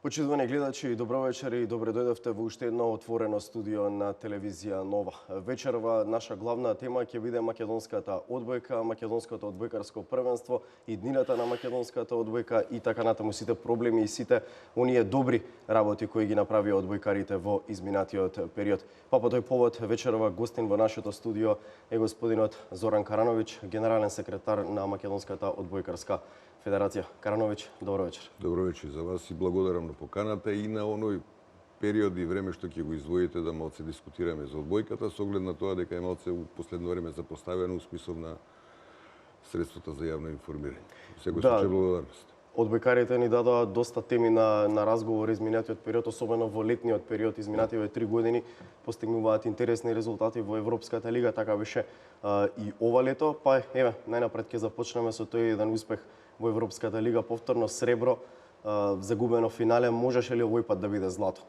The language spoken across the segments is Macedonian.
Почитувани гледачи, добро вечер и добре дојдовте во уште едно отворено студио на телевизија Нова. Вечерва наша главна тема ќе биде македонската одбојка, македонското одбојкарско првенство и днината на македонската одбојка и така натаму сите проблеми и сите оние добри работи кои ги направија одбојкарите во изминатиот период. Па по тој повод вечерва гостин во нашето студио е господинот Зоран Карановиќ, генерален секретар на македонската одбојкарска Федерација. Карановиќ, добро вечер. Добро вечер за вас и благодарам на поканата и на оној период и време што ќе го издвоите да малце дискутираме за одбојката, со оглед на тоа дека е малце у последно време запоставено у смисол на средствата за јавно информирање. Секој случај благодарност. Одбојкарите ни дадоа доста теми на разговор изминатиот период, особено во летниот период, изминативе 3 години постигнуваат интересни резултати во Европската лига, така беше и ова лето, па еве најнапред ќе започнеме со тој еден успех во Европската лига, повторно сребро, загубено финале, можеше ли овој пат да биде злато?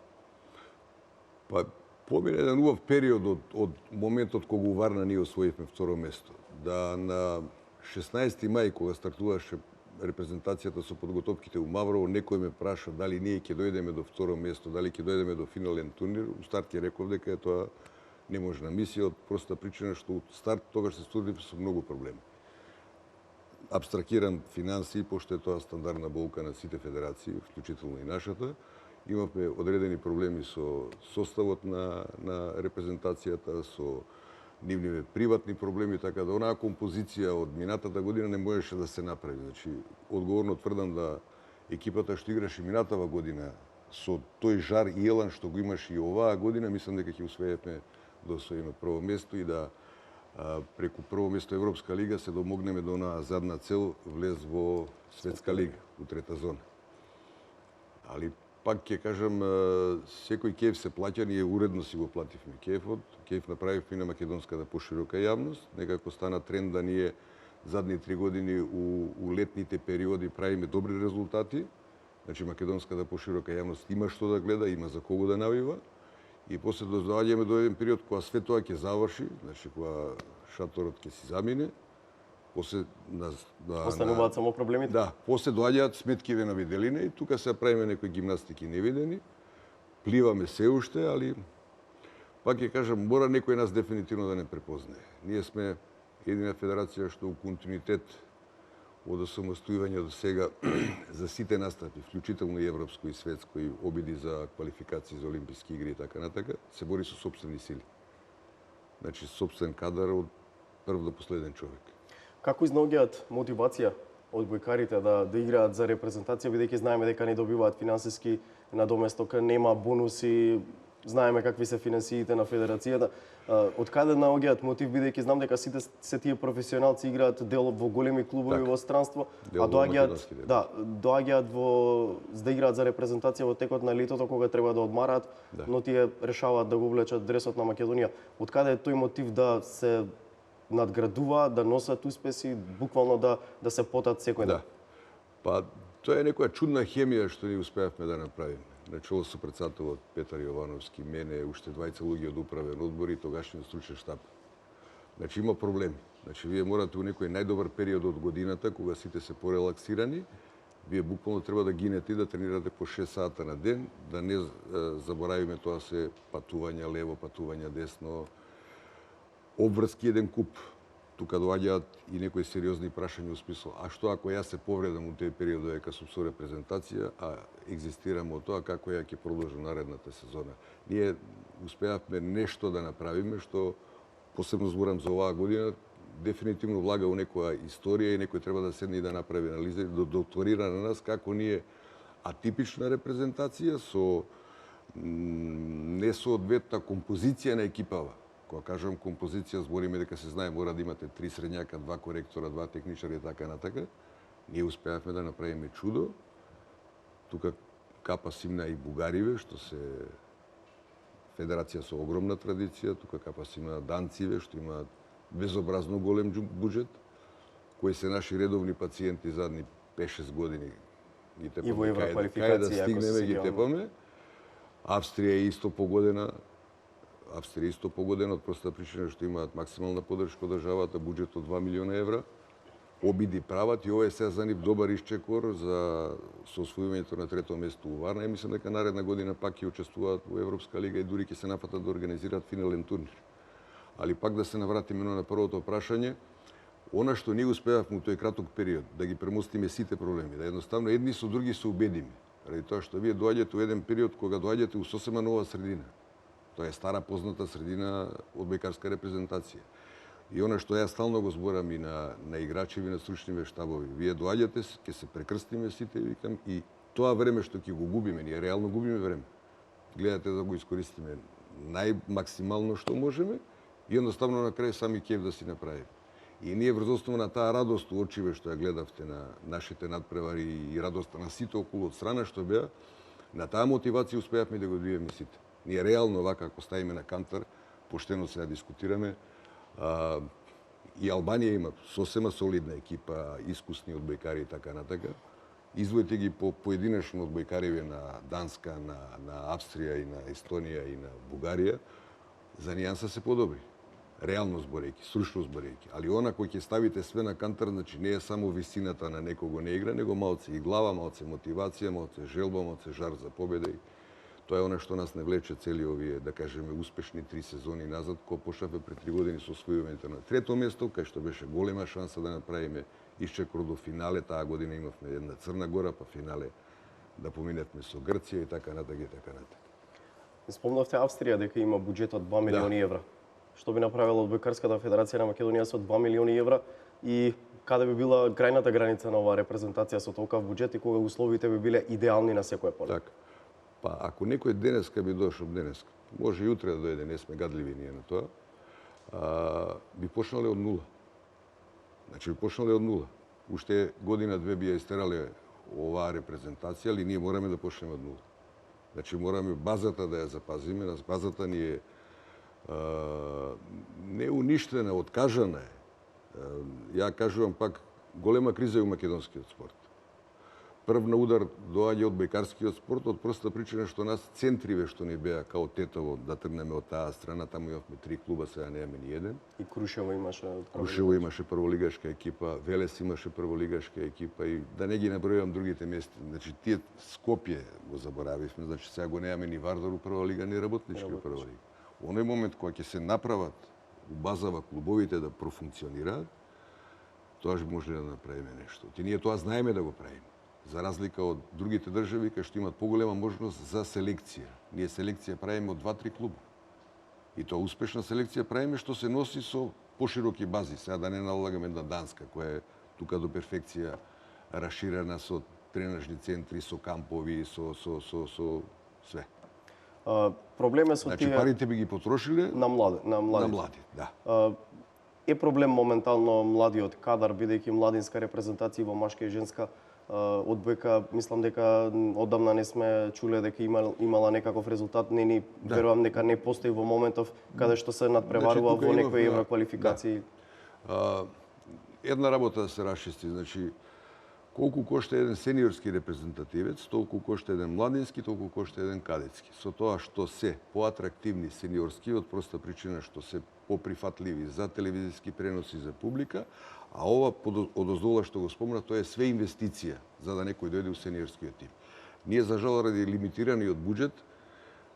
Па помине еден убав период од моментот кога Варна ние освоивме второ место. Да на 16 мај кога стартуваше репрезентацијата со подготовките у Маврово, некој ме праша дали ние ќе дојдеме до второ место, дали ќе дојдеме до финален турнир. У старт ќе реков дека тоа неможна мисија од проста причина што од старт тогаш се стурдивме со многу проблеми. Абстракиран финансии, пошто е тоа стандардна болка на сите федерации, вклучително и нашата. Имавме одредени проблеми со составот на репрезентацијата, со нивните приватни проблеми, така да онаа композиција од минатата година не можеше да се направи. Значи, одговорно тврдам да екипата што играше минатава година со тој жар и елан што го имаше и оваа година, мислам дека ќе успееме да освоиме прво место и да преку прво место Европска лига се домогнеме до онаа задна цел влез во Светска лига, у трета зона. Али пак ќе кажам, секој кеф се плаќа, ние уредно си го плативме кефот. Кеф направивме на македонската поширока јавност. Некако стана тренд да ние задни 3 години у летните периоди правиме добри резултати. Значи македонската поширока јавност има што да гледа, има за кого да навива. И после доаѓаме до еден период кога све тоа ќе заврши, значи кога шаторот ќе си замине, после остануваат само проблемите. Да, после доаѓаат сметкиве на виделина и тука се правиме некои гимнастики невидени. Пливаме се уште, али пак ќе кажам, мора некој нас дефинитивно да не препознае. Ние сме едина федерација што у континуитет од осамостојување до сега за сите настапи, вклучително и европско и светско и обиди за квалификации за олимписки игри и така натака, се бори со сопствени сили. Значи сопствен кадар од прв до последен човек. Како изнаоѓаат мотивација одбојкарите да играат за репрезентација, бидејќи знаеме дека не добиваат финансиски надоместок, нема бонуси, знаеме какви се финансиите на федерацијата. Од каде наоѓаат мотив, бидејќи знам дека сите се тие професионалци играат дел во големи клубови во странство, а доаѓаат за да играат за репрезентација во текот на летото кога треба да одмараат, но тие решаваат да го влечат дресот на Македонија. Од каде е тој мотив да се надградуваат, да носат успеси, буквално да се потат секој ден? Па тоа е некоја чудна хемија што ни успеавме да направиме. Начело со председателот Петар Јовановски, мене, уште двајца луѓе од управен одбор и тогашниот стручен штаб. Значи има проблеми. Значи вие морате у некој најдобар период од годината, кога сите се порелаксирани, вие буквално треба да гинете и да тренирате по 6 сата на ден, да не заборавиме тоа се патувања лево, патувања десно, обврски еден куп. Тука доаѓаат и некои сериозни прашања во смисла, а што ако јас се повредам у тој период дека сум со репрезентација, а екзистирам од тоа, како ја ќе продолжам наредната сезона. Ние успеавме нешто да направиме што, посебно зборам за оваа година, дефинитивно влага у некоја историја и некој треба да седне и да направи анализа и да докторира на нас како ние атипична репрезентација со несоодветна композиција на екипава. Кога кажам композиција, збориме дека се знае мора да имате 3 средњака, 2 коректора, 2 техничари и така натака. Ние успеавме да направиме чудо. Тука капа симна и бугариве, што се федерација со огромна традиција, тука капа симна данциве, што имаат безобразно голем буџет, кои се наши редовни пациенти задни 5-6 години. Ги тепаме кај да стигнеме, ги тепаме. Австрија е исто погодена. Австрија исто погодена од проста причина што имаат максимална поддршка од државата, буџет од 2 милиона евра. обиди прават и ова е сега за нив добар исчекор за освојувањето на трето место у Варна и мислам дека наредна година пак ќе учествуваат во Европска лига и дури ќе се нафатат да организираат финален турнир. Али пак да се навратиме на првото прашање, она што ние успеавме у тој краток период да ги премостиме сите проблеми, да едноставно едни со други се убедиме, ради тоа што вие доаѓате у еден период кога доаѓате у сосема нова средина. Тоа е стара позната средина одбојкарска репрезентација. И она што ја стално го зборам и на играчеви, на стручниве штабови, вие доаѓате, ќе се прекрстиме сите, викам, и тоа време што ќе го губиме, ние реално губиме време. Гледате да го искористиме најмаксимално што можеме и едноставно на крај сами кеф да си направиме. И ние врз основа на таа радост у очиве што ја гледавте на нашите надпревари и радоста на сите околу од страна што беа, на таа мотивација успеавме да го одвиеме сите. Ние реално вака ако ставиме на кантар, поштено се дискутираме, и Албанија има сосема солидна екипа, искусни одбојкари и така натака. Издвоите ги по поединечно одбојкариве на Данска, на Австрија и на Естонија и на Бугарија, за нијанса се подобри. Реално зборејќи, стручно зборејќи. Али она кој ќе ставите све на кантар, значи не е само висината на некого не игра, него малце и глава, малце мотивација, малце желба, малце жар за победа. Тоа е она што нас не влече цели овие, да кажеме, успешни 3 сезони назад, кога почнавме пред 3 години со освојувањето на трето место, кај што беше голема шанса да направиме исчекор до финале. Таа година имавме една Црна Гора, па финале да поминевме со Грција и така натака и така натака. Спомнавте Австрија дека има буџет од 2 милиони евра. Што би направила Одбојкарската федерација на Македонија со 2 милиони евра и каде би била крајната граница на оваа репрезентација со толков буџет и кога условите би биле идеални на секое поле? Така. Па ако некој денеска би дошол денеска, може и утре да дојде, не сме гадливи ние на тоа, би почнале од нула. Значи би почнале од нула. Уште година-две би ја истерале оваа репрезентација, али ние мораме да почнеме од нула. Значи мораме базата да ја запазиме, базата ни е не уништена, откажана е. Ја кажувам пак, голема криза е у македонскиот спорт. Прв на удар доаѓа одбојкарскиот спорт од проста причина што нас центриве што ни беа као Тетово да тргнеме од таа страна, таму имавме 3 клуба, сега немаме ни еден. И Крушево имаше прволигашка екипа, Велес имаше прволигашка екипа и да не ги набројувам другите места. Значи тие Скопје го заборавивме, значи сега го немаме ни Вардар у прва лига, ни Работнички у прва лига. Оној момент кога ќе се направат у базава клубовите да профункционираат, тоа ќе може да направиме нешто. И ние тоа знаеме да го правиме. За разлика од другите држави кои што имаат поголема можност за селекција. Ние селекција правиме од 2-3 клуба. И тоа успешна селекција правиме што се носи со пошироки бази. Сега да не налагаме на Данска, која е тука до перфекција расширена со тренажни центри, со кампови, со све. Проблем е со тие... Значи парите би ги потрошиле на млади, да. Е проблем моментално младиот кадар, бидејќи младинска репрезентација во машка и женска одбојка, мислам дека одамна не сме чуле дека имала некаков резултат, верувам дека не постои во моментов каде што се надпреварува во некои евроквалификации. Една работа да се расчисти, значи колку кошта еден сениорски репрезентативец, толку кошта еден младински, толку кошта еден кадетски. Со тоа што се поатрактивни сениорски, од проста причина што се поприфатливи за телевизиски преноси за публика, а ова одоздола што го спомна, тоа е све инвестиција за да некој дојде у сениорскиот тим. Ние за жал ради лимитираниот буџет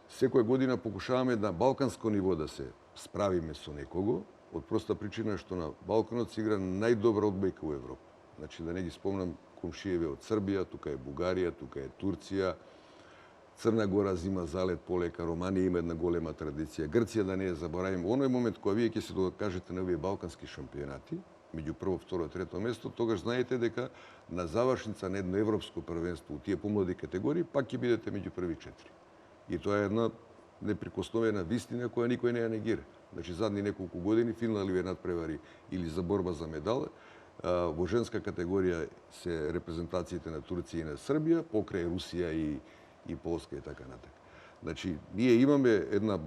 секоја година покушаваме на балканско ниво да се справиме со некого, од проста причина што на Балканот се игра најдобра одбојка у Европа. Значи да не ги спомнам комшиеве од Србија, тука е Бугарија, тука е Турција, Црна Гора зима залет полека, Романија има една голема традиција, Грција да не ја заборавим. Оној момент кога вие ќе се докажете на овие балкански шампионати, меѓу прво, второ, трето место, тогаш знаете дека на завршница на едно европско првенство у тие помлади категории пак ќе бидете меѓу први 4. И тоа е една неприкосновена вистина која никој не ја негира. Значи задни неколку години финаливе надпревари или за борба за медал во женска категорија се репрезентациите на Турција и на Србија, покрај Русија и Полска и така натака. Значи ние имаме една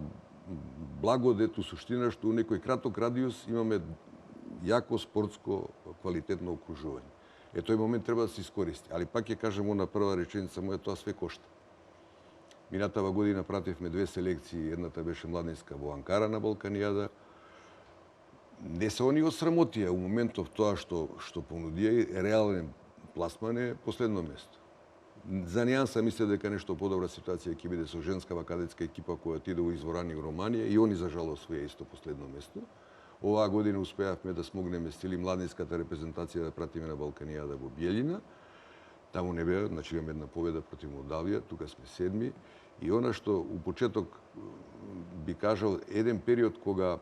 благодет у суштина што у некој краток радиус имаме јако спортско квалитетно окружување. Тој момент треба да се искористи. Али пак ќе кажем она прва реченица моја, тоа све кошта. Минатава година пративме 2 селекции, едната беше младинска во Анкара на Балканијада. не се они осрамотија у моментов тоа што понудија реален пласман е последно место. За нијанса мисля дека нешто подобра ситуација ќе биде со женскава кадетска екипа која отиде во Изворани у Романија и они за жал освоја исто последно место. Оваа година успеавме да смогнеме с цели младинската репрезентација да пратиме на Балканијада во Биелина. Таму не беа, значи имаме една победа против Молдавија, тука сме седми. И она што у почеток би кажал еден период кога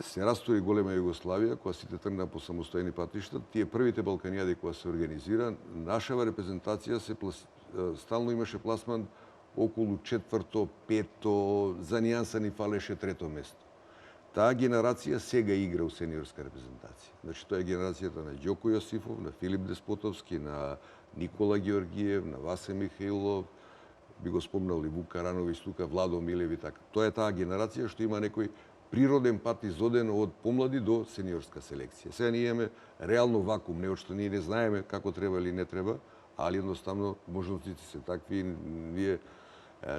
се растори голема Југославија, кога сите тргна по самостојни патишта, тие првите Балканијади кога се организира, нашава репрезентација стално имаше пласман околу четврто, пето, за нијанса ни фалеше трето место. Таа генерација сега игра у сениорска репрезентација. Значи тоа е генерацијата на Ѓоко Јосифов, на Филип Деспотовски, на Никола Ѓоргиев, на Васе Михаилов, би го спомнал и Вук Карановиќ, тука Владо Милев и така. Тоа е таа генерација што има некој природен пат изоден од помлади до сениорска селекција. Сега ние имаме реално вакуум, не од што ние не знаеме како треба или не треба, али едноставно можностите се такви, вие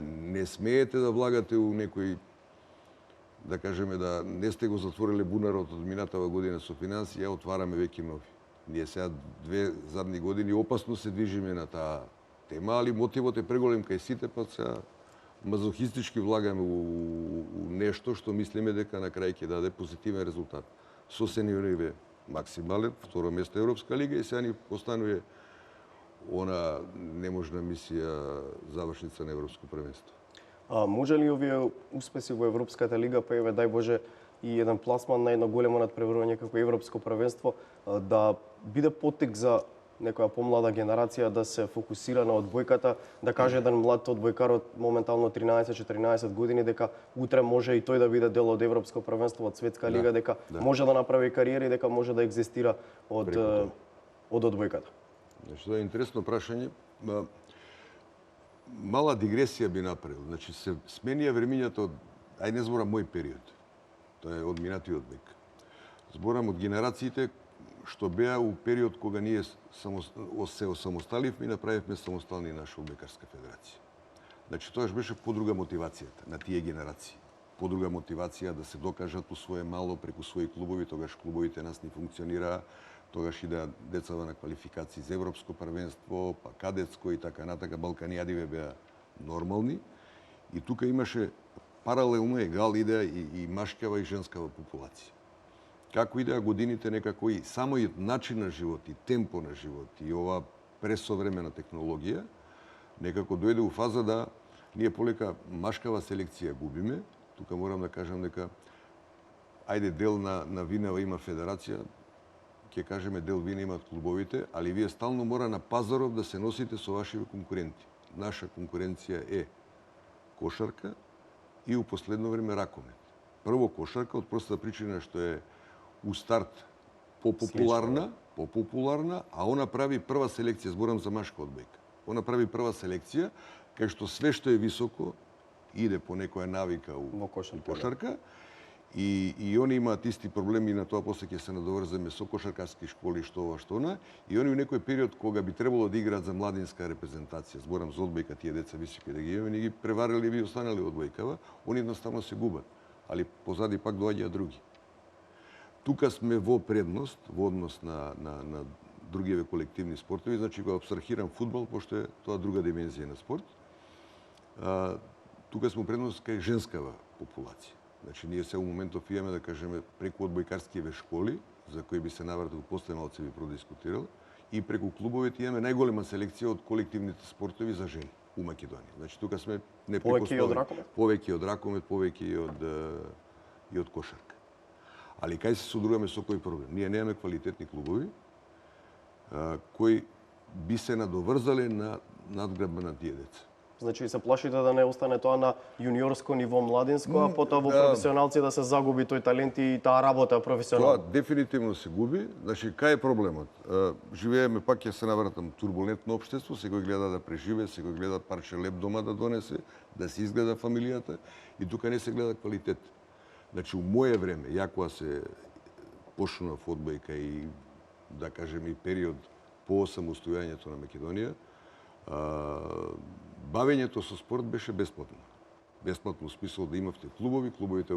не смеете да влагате у некој, да кажеме да не сте го затвориле бунарот од минатава година со финанси, ја отвараме веќе нови. Ние сега 2 задни години опасно се движиме на таа тема, али мотивот е преголем кај сите, па сега мазохистички влагаме у нешто што мислиме дека на крај ќе даде позитивен резултат. Со сениориве максимален, второ место Европска лига и сега ни останува она неможна мисија завршница на Европско првенство. А може ли овие успеси во Европската лига, па еве дај Боже и еден пласман на едно големо надпреварување како Европско првенство, да биде поттик за некоја помлада генерација да се фокусира на одбојката, да каже еден млад одбојкар од моментално 13-14 години дека утре може и тој да биде дел од Европско првенство, од Светска лига, дека може да направи кариера и дека може да екзистира од одбојката. Значи, тоа е интересно прашање. Мала дигресија би направил. Значи, се сменија времињата од, ај не зборам мој период, тоа е од минатиот век. Зборам од генерациите што беа у период кога ние се осамосталивме и направивме самостална наша одбојкарска федерација. Значи, тоаш беше подруга мотивацијата на тие генерации. Подруга мотивација да се докажат у свое мало преку своји клубови, тогаш клубовите нас не функционираа, тогаш идеа децава на квалификации за Европско првенство, па кадетско и така натака, Балканијадиве беа нормални. И тука имаше паралелно егал идеа и машкава и женскава популација. Како идеа годините некако и самиот начин на живот и темпо на живот и ова пресовремена технологија некако дојде у фаза да ние полека машкава селекција губиме. Тука морам да кажам дека ајде дел на винава има федерација, ќе кажеме дел вина имаат клубовите, али вие стално мора на пазаров да се носите со вашите конкуренти. Наша конкуренција е кошарка и у последно време ракомет. Прво кошарка од простата причина што е у старт попопуларна, а она прави прва селекција, зборам за машка одбојка. Она прави прва селекција кај што све што е високо иде по некоја навика у кошарка. И они имаат исти проблеми и на тоа после ќе се надоврземе со кошаркарски школи, што ова, што она. И они у некој период кога би требало да играат за младинска репрезентација, зборам за одбојка, тие деца високи да ги имаме, ни ги преварили и ви останали одбојкава, они едноставно се губат. Али позади пак доаѓаат други. Тука сме во предност, во однос на другиве колективни спортови, значи го абстрахирам фудбал, пошто е тоа друга димензија на спорт. Тука сме во предност кај женскава популација. Значи, ние се у моментов имаме, да кажеме, преку одбојкарскиве школи, за кои би се навратил после малце би продискутирал, и преку клубовите имаме најголема селекција од колективните спортови за жени у Македонија. Значи, тука сме непрекосновени. Повеќе од ракомет, повеќе и од кошарка. Али кај се содружуваме со кој проблем? Ние немаме квалитетни клубови кои би се надоврзале на надграбба на тие деца. Значи се плашите да не остане тоа на јуниорско ниво, младинско, а потоа во професионалци да се загуби тој талент и таа работа професионално. Тоа дефинитивно се губи. Значи, кај е проблемот? Живееме, пак ќе се навратам, турбулентно општество, секој гледа да преживее, секој гледа парче леп дома да донесе, да се изгледа фамилијата и тука не се гледа квалитет. Значи, у моје време, ја кога се почнува одбојка и, да кажеме, и период по самостојањето на Македонија, бавењето со спорт беше бесплатно. Бесплатно смисол да имавте клубови, клубовите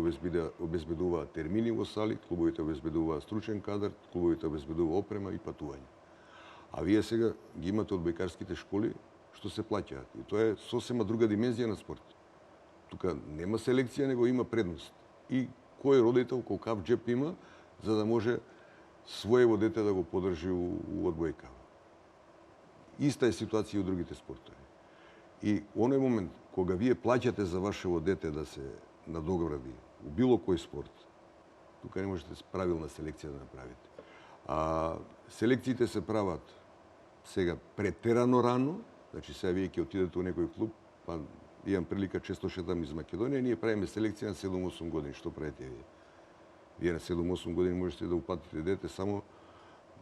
обезбедуваат термини во сали, клубовите обезбедуваат стручен кадар, клубовите обезбедува опрема и патување. А вие сега ги имате одбојкарските школи што се плаќаат. И тоа е сосема друга димензија на спорт. Тука нема селекција, него има предност. И кој родител, колкав джеп има, за да може своево дете да го подржи у одбојка. Иста е ситуација и у другите спортови. И оној момент кога вие плаќате за вашево дете да се надогради у било кој спорт, тука не можете правилна селекција да направите. А селекциите се прават сега претерано рано, значи сега вие ќе отидете у некој клуб, па имам прилика често шетам из Македонија, ние правиме селекција на 7-8 години. Што правите вие? Вие на 7-8 години можете да упатите дете само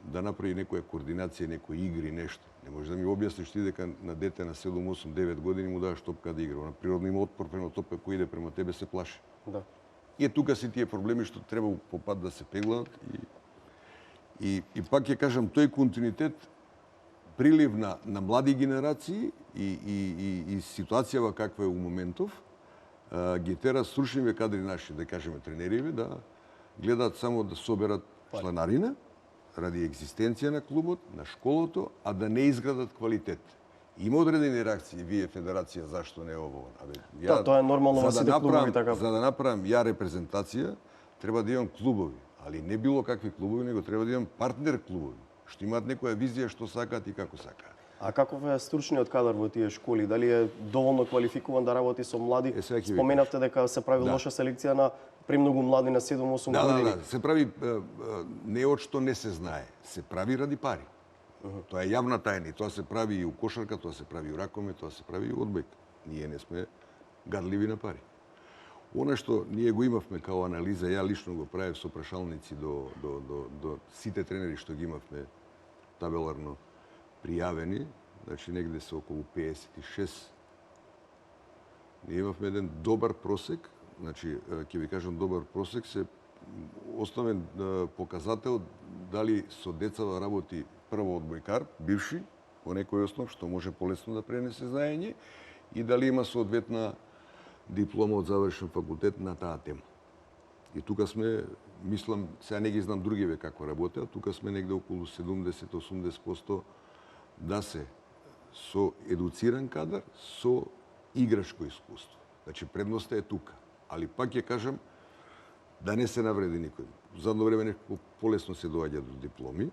да направи некоја координација, некои игри, нешто. Не може да ми објасниш ти дека на дете на 7-8-9 години му даваш топка да игра. На природно има отпор према топка кој иде према тебе се плаши. Да. И тука се тие проблеми што треба по пат да се пеглаат и пак ќе кажам тој континуитет прилив на млади генерации и ситуацијава каква е у моментов ги тера стручниве кадри наши, да кажеме тренериве, да гледаат само да соберат чланарина ради екзистенција на клубот, на школото, а да не изградат квалитет. Има одредени реакции, вие федерација, зашто не ово? Да, тоа е нормално во сите клубови така. За да направам ја репрезентација, треба да имам клубови, али не било какви клубови, него треба да имам партнер клубови, што имаат некоја визија што сакаат и како сакаат. А каков е стручниот кадар во тие школи? Дали е доволно квалификуван да работи со млади? Споменавте дека се прави лоша селекција на премногу млади на 7-8 години. Да, се прави не од што не се знае, се прави ради пари. Тоа е јавна тајна и тоа се прави и у кошарка, тоа се прави и у ракомет, тоа се прави и у одбојка. Ние не сме гадливи на пари. Она што ние го имавме као анализа, ја лично го правев со прашалници до сите тренери што ги имавме табеларно пријавени, значи негде се околу 56. Ние имавме еден добар просек, значи ќе ви кажам добар просек, се основен показател дали со децава работи прво одбојкар, бивши, по некој основ, што може полесно да пренесе знаење, и дали има соодветна диплома од завршен факултет на таа тема. И тука сме, мислам, сега не ги знам другиве како работеат, тука сме негде околу 70-80% да се со едуциран кадар, со играчко искуство. Значи, предноста е тука. Али пак ќе кажам, да не се навреди никој. Задно време некако полесно се доаѓа до дипломи,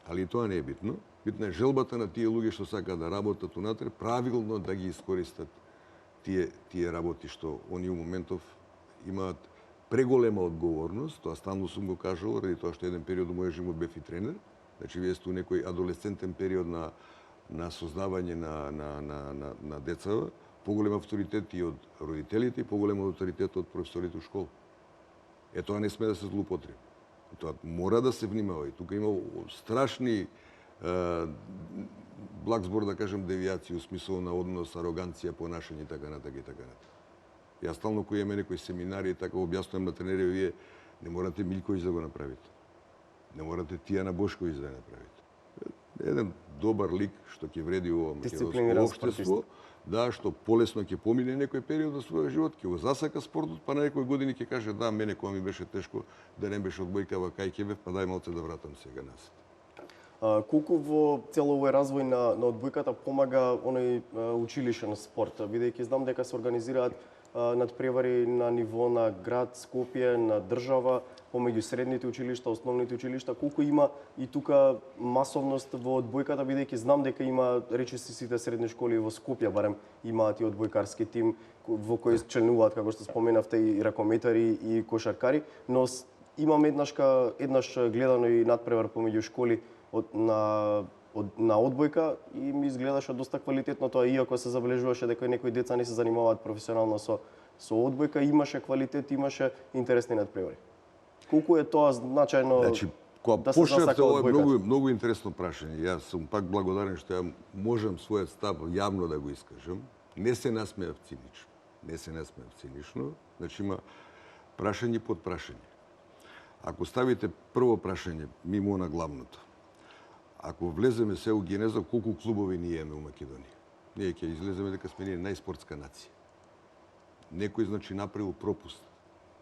али тоа не е битно. Битна е желбата на тие луѓе што сакаат да работат унатре, правилно да ги искористат тие работи што они у моментов имаат преголема одговорност, тоа стално сум го кажал, ради тоа што еден период во мојот живот бев и тренер. Значи, вие сте у некој адолесцентен период на создавање на децава, поголем авторитет и од родителите и поголем авторитет од професорите у школа. Тоа не сме да се злоупотреби. Тоа мора да се внимава. И тука има страшни благ збор да кажем девијации у смисол на однос, ароганција, понашање и така натака и така натака. Јас стално кој имаме некои семинари и така објаснувам на тренери, вие не морате Милковиќ да го направите. Не морате Тијана Бошковиќ да ја направите. Еден добар лик што ќе вреди ова македонско општество, да, што полесно ќе помине некој период од својот живот, ќе го засака спортот, па на некои години ќе каже да, мене кога ми беше тешко, да не беше одбојкава кај ќе бев, па дај малце да вратам сега насет. Колку во цел овој развој на одбојката помага оној училишен спорт, бидејќи знам дека се организираат надпревари на ниво на град Скопје, на држава, помеѓу средните училишта, основните училишта, колку има и тука масовност во одбојката, бидејќи знам дека има речиси сите средни школи во Скопје барем имаат и одбојкарски тим во кој членуваат, како што споменавте, и ракометари и кошаркари, но имам еднаш гледано и надпревар помеѓу школи на одбојка и ми изгледаше доста квалитетно тоа, иако се забележуваше дека некои деца не се занимаваат професионално со одбојка, имаше квалитет, имаше интересни надпревари. Колку е тоа значајно? Значи, кога почнавте, ова е многу интересно прашање. Јас сум пак благодарен што ја можам својот став јавно да го искажам. Не се насмеав цинично. Значи има прашање под прашање. Ако ставите прво прашање мимо на главното, ако влеземе се у генеза колку клубови ние имаме у Македонија, ние ќе излеземе дека сме ние најспортска нација. некој значи направил пропуст.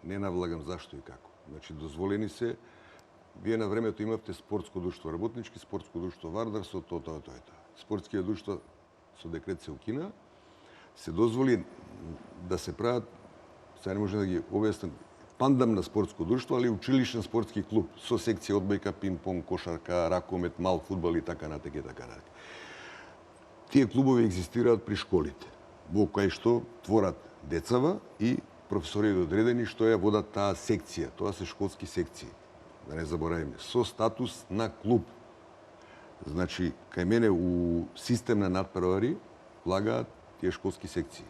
Не навлагам зашто и како. Значи дозволени се, вие на времето имавте спортско друштво работнички, спортско друштво Вардар со тоа. Спортските друштва со декрет се укина, се дозволи да се прават, сега не може да ги објаснам, пандам на спортско друштво, али училишен спортски клуб со секција одбојка, пинг-понг, кошарка, ракомет, мал фудбал и така натаму и така натаму. Тие клубови екзистираат при школите, во кои што творат децава и професори одредени што ја водат таа секција. Тоа се школски секции, да не заборавиме, со статус на клуб. Значи, кај мене у систем на надпревари влагаат тие школски секции.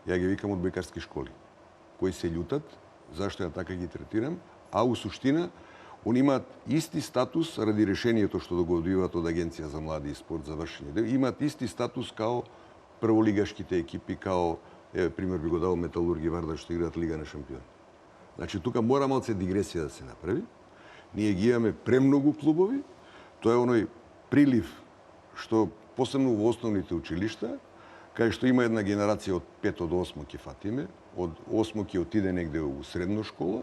Ја ги викам одбојкарски школи, кои се љутат, зашто ја така ги третирам, а у суштина, они имаат исти статус ради решението што го добиваат од Агенција за млади и спорт за вршење. Имаат исти статус као прволигашките екипи, као, пример би го дал Металурги Вардар што играат Лига на шампиони. Значи, тука мора малце дигресија да се направи. Ние ги имаме премногу клубови, тоа е оној прилив што посебно во основните училишта, кај што има една генерација од 5 до 8 ќе фатиме, од 8 ќе отиде негде у средна школа,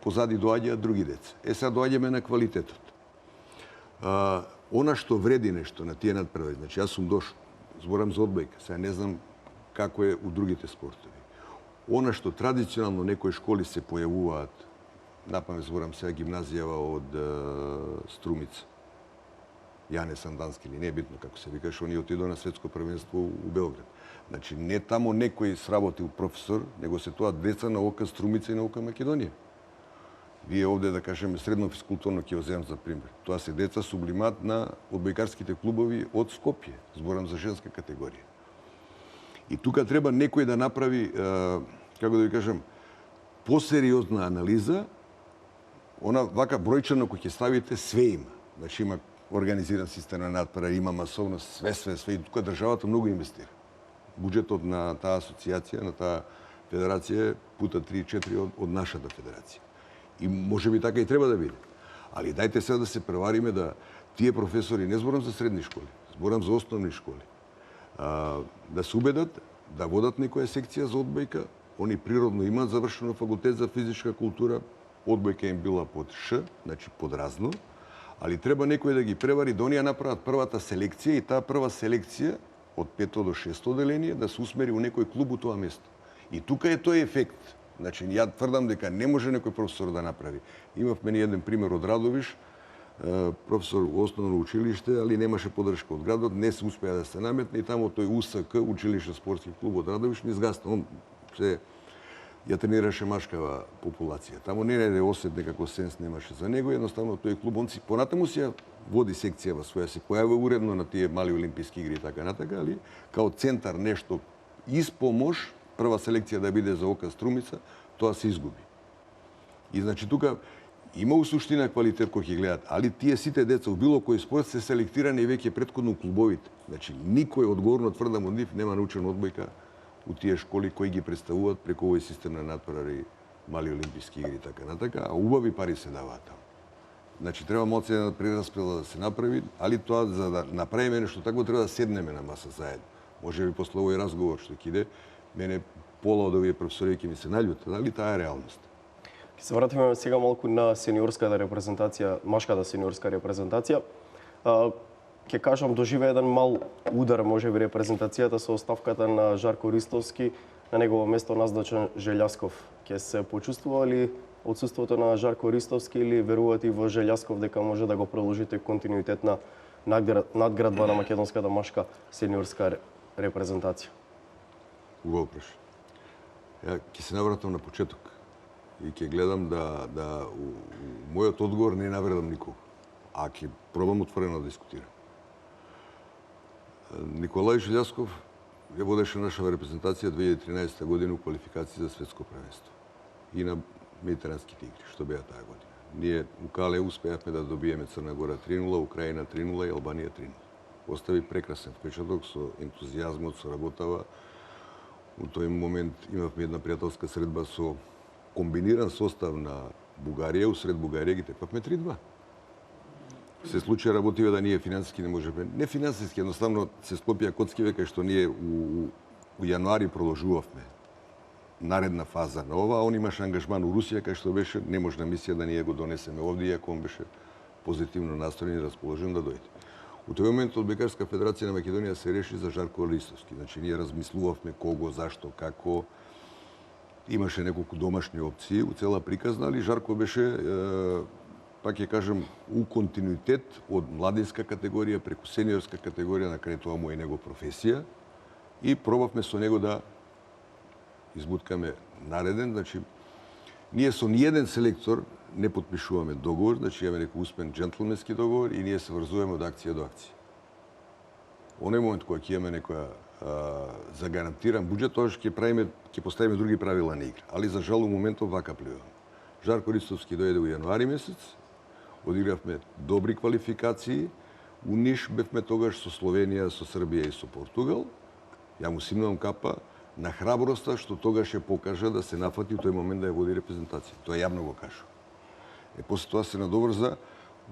позади доаѓаат други деца. Сега доаѓаме на квалитетот. Она што вреди нешто на тие надпревари, значи јас сум дошол, зборам за одбојка, сега не знам како е у другите спортови. Она што традиционално некои школи се појавуваат, напамет зборам сега гимназијава од Струмица, Јане Сандански или не е битно како се викаш, они отидоа на светско првенство у Белград. Значи не тамо некој сработил професор, него се тоа деца на ОК Струмица и на ОК Македонија. Вие овде, да кажеме, средно физкултурно ќе земам за пример. Тоа се деца сублимат на одбојкарските клубови од Скопје. Зборам за женска категорија. И тука треба некој да направи, како да ви кажам, посериозна анализа. Она вака бројчано кој ќе ставите, све има. Значи има организиран систем на надпревари, има масовност, све. И тука државата многу инвестира. Буџетот на таа асоцијација, на таа федерација е пута 3-4 од нашата федерација. И може би така и треба да биде. Али дајте сега да се превариме да тие професори, не зборам за средни школи, зборам за основни школи, да се убедат да водат некоја секција за одбојка. Они природно имаат завршено факултет за физичка култура, одбојка им била под Ш, значи под разно, али треба некој да ги превари да оние направат првата селекција и таа прва селекција од 5 до 6 оделение да се усмери у некој клуб у тоа место. И тука е тој ефект. Значи, ја тврдам дека не може некој професор да направи. Имавме ни еден пример од Радовиш, професор во основно училиште, али немаше подршка од градот, не се успеа да се наметне и тамо тој УСК, училишен спортски клуб од Радовиш, ни изгасна. Он се ја тренираше машкава популација. Тамо не осет некако сенс немаше за него, едноставно тој клуб, он си понатаму си води секција во своја, се појавува уредно на тие мали олимписки игри и така натака, али као центар нешто испомош, прва селекција да биде за ОК Струмица, тоа се изгуби. И значи тука има у суштина квалитет кој ќе гледат, али тие сите деца у било кој спорт се селектирани веќе претходно клубовите. Значи никој одговорно тврдам од нив нема научен одбојка у тие школи кои ги представуваат преку овој систем на надпревари, мали олимписки игри и така натака, а убави пари се даваат таму. Значи треба малце една прераспредела да се направи, али тоа за да направиме нешто такво треба да седнеме на маса заедно. Може би после овој разговор што ќе иде, мене пола од овие професори ќе ми се наљутат, али таа е реалност. Ќе се вратиме сега малку на сениорската репрезентација, машката сениорска репрезентација. Ќе кажам, доживе еден мал удар, може би, репрезентацијата со оставката на Жарко Ристовски, на негово место назначен Желјасков. Ќе се почувствува ли отсуството на Жарко Ристовски или верувате и во Желјасков дека може да го продолжите континуитет на надградба на македонската машка сениорска репрезентација? Убаво прашање. Ја ќе се навратам на почеток и ќе гледам да у мојот одговор не навредам никого, а ќе пробам отворено да дискутирам. Николај Желјасков ја водеше нашава репрезентација 2013 година у квалификација за светско првенство и на медитеранските игри, што беа таа година. Ние у Кале успеавме да добиеме Црна Гора 3:0, Украина 3:0 и Албанија 3:0. Остави прекрасен впечаток, со ентузијазмот, со работава. У тој момент имавме една пријателска средба со комбиниран состав на Бугарија, усред Бугарија ги тепавме 3:2. Се случи работиве да ние финансиски не можеме, не финансиски, едноставно се склопија коцки века што ние у у јануари продолжувавме наредна фаза на ова, он имаше ангажман у Русија, кај што беше неможна мисија да ние го донесеме овде, иако он беше позитивно настроен и расположен да дојде. У тој момент Одбојкарска федерација на Македонија се реши за Жарко Листовски. Значи, ние размислувавме кого, зашто, како. Имаше неколку домашни опции у цела приказна, али Жарко беше, пак ќе кажем, у континуитет од младинска категорија преку сениорска категорија, на крај тоа му е него професија. И пробавме со него да избуткаме нареден. Значи, ние со ниеден селектор не подпишуваме договор, значи имаме некој успен джентлменски договор и ние се врзуваме од акција до акција. Оној момент кога ќе имаме некоја загарантиран буџет, тоа ќе поставиме други правила на игра. Али за жал у моментов вака плюваме. Жарко Ристовски дојде у јануари месец, одигравме добри квалификации, у Ниш бевме тогаш со Словенија, со Србија и со Португал. Ја му симнувам капа на храброста што тогаш ја покажа да се нафати у тој момент да ја води репрезентација. Тоа јавно го кажа. После тоа се надоврза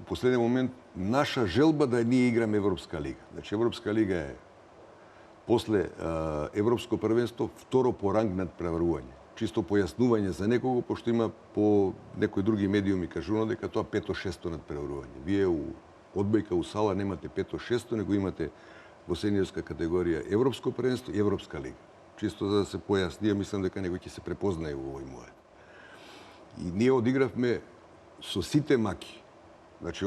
у последниот момент наша желба да ние играме Европска лига. Значи Европска лига е после Европско првенство второ по ранг над преварување. Чисто појаснување за некого, пошто има по некои други медиуми кажувано дека тоа пето-шесто над преварување. Вие у одбојка у сала немате пето-шесто, него имате во сениорска категорија Европско првенство и Европска лига. Чисто за да се појасни, мислам дека некој ќе се препознае во овој мојот. И ние одигравме со сите маки. Значи,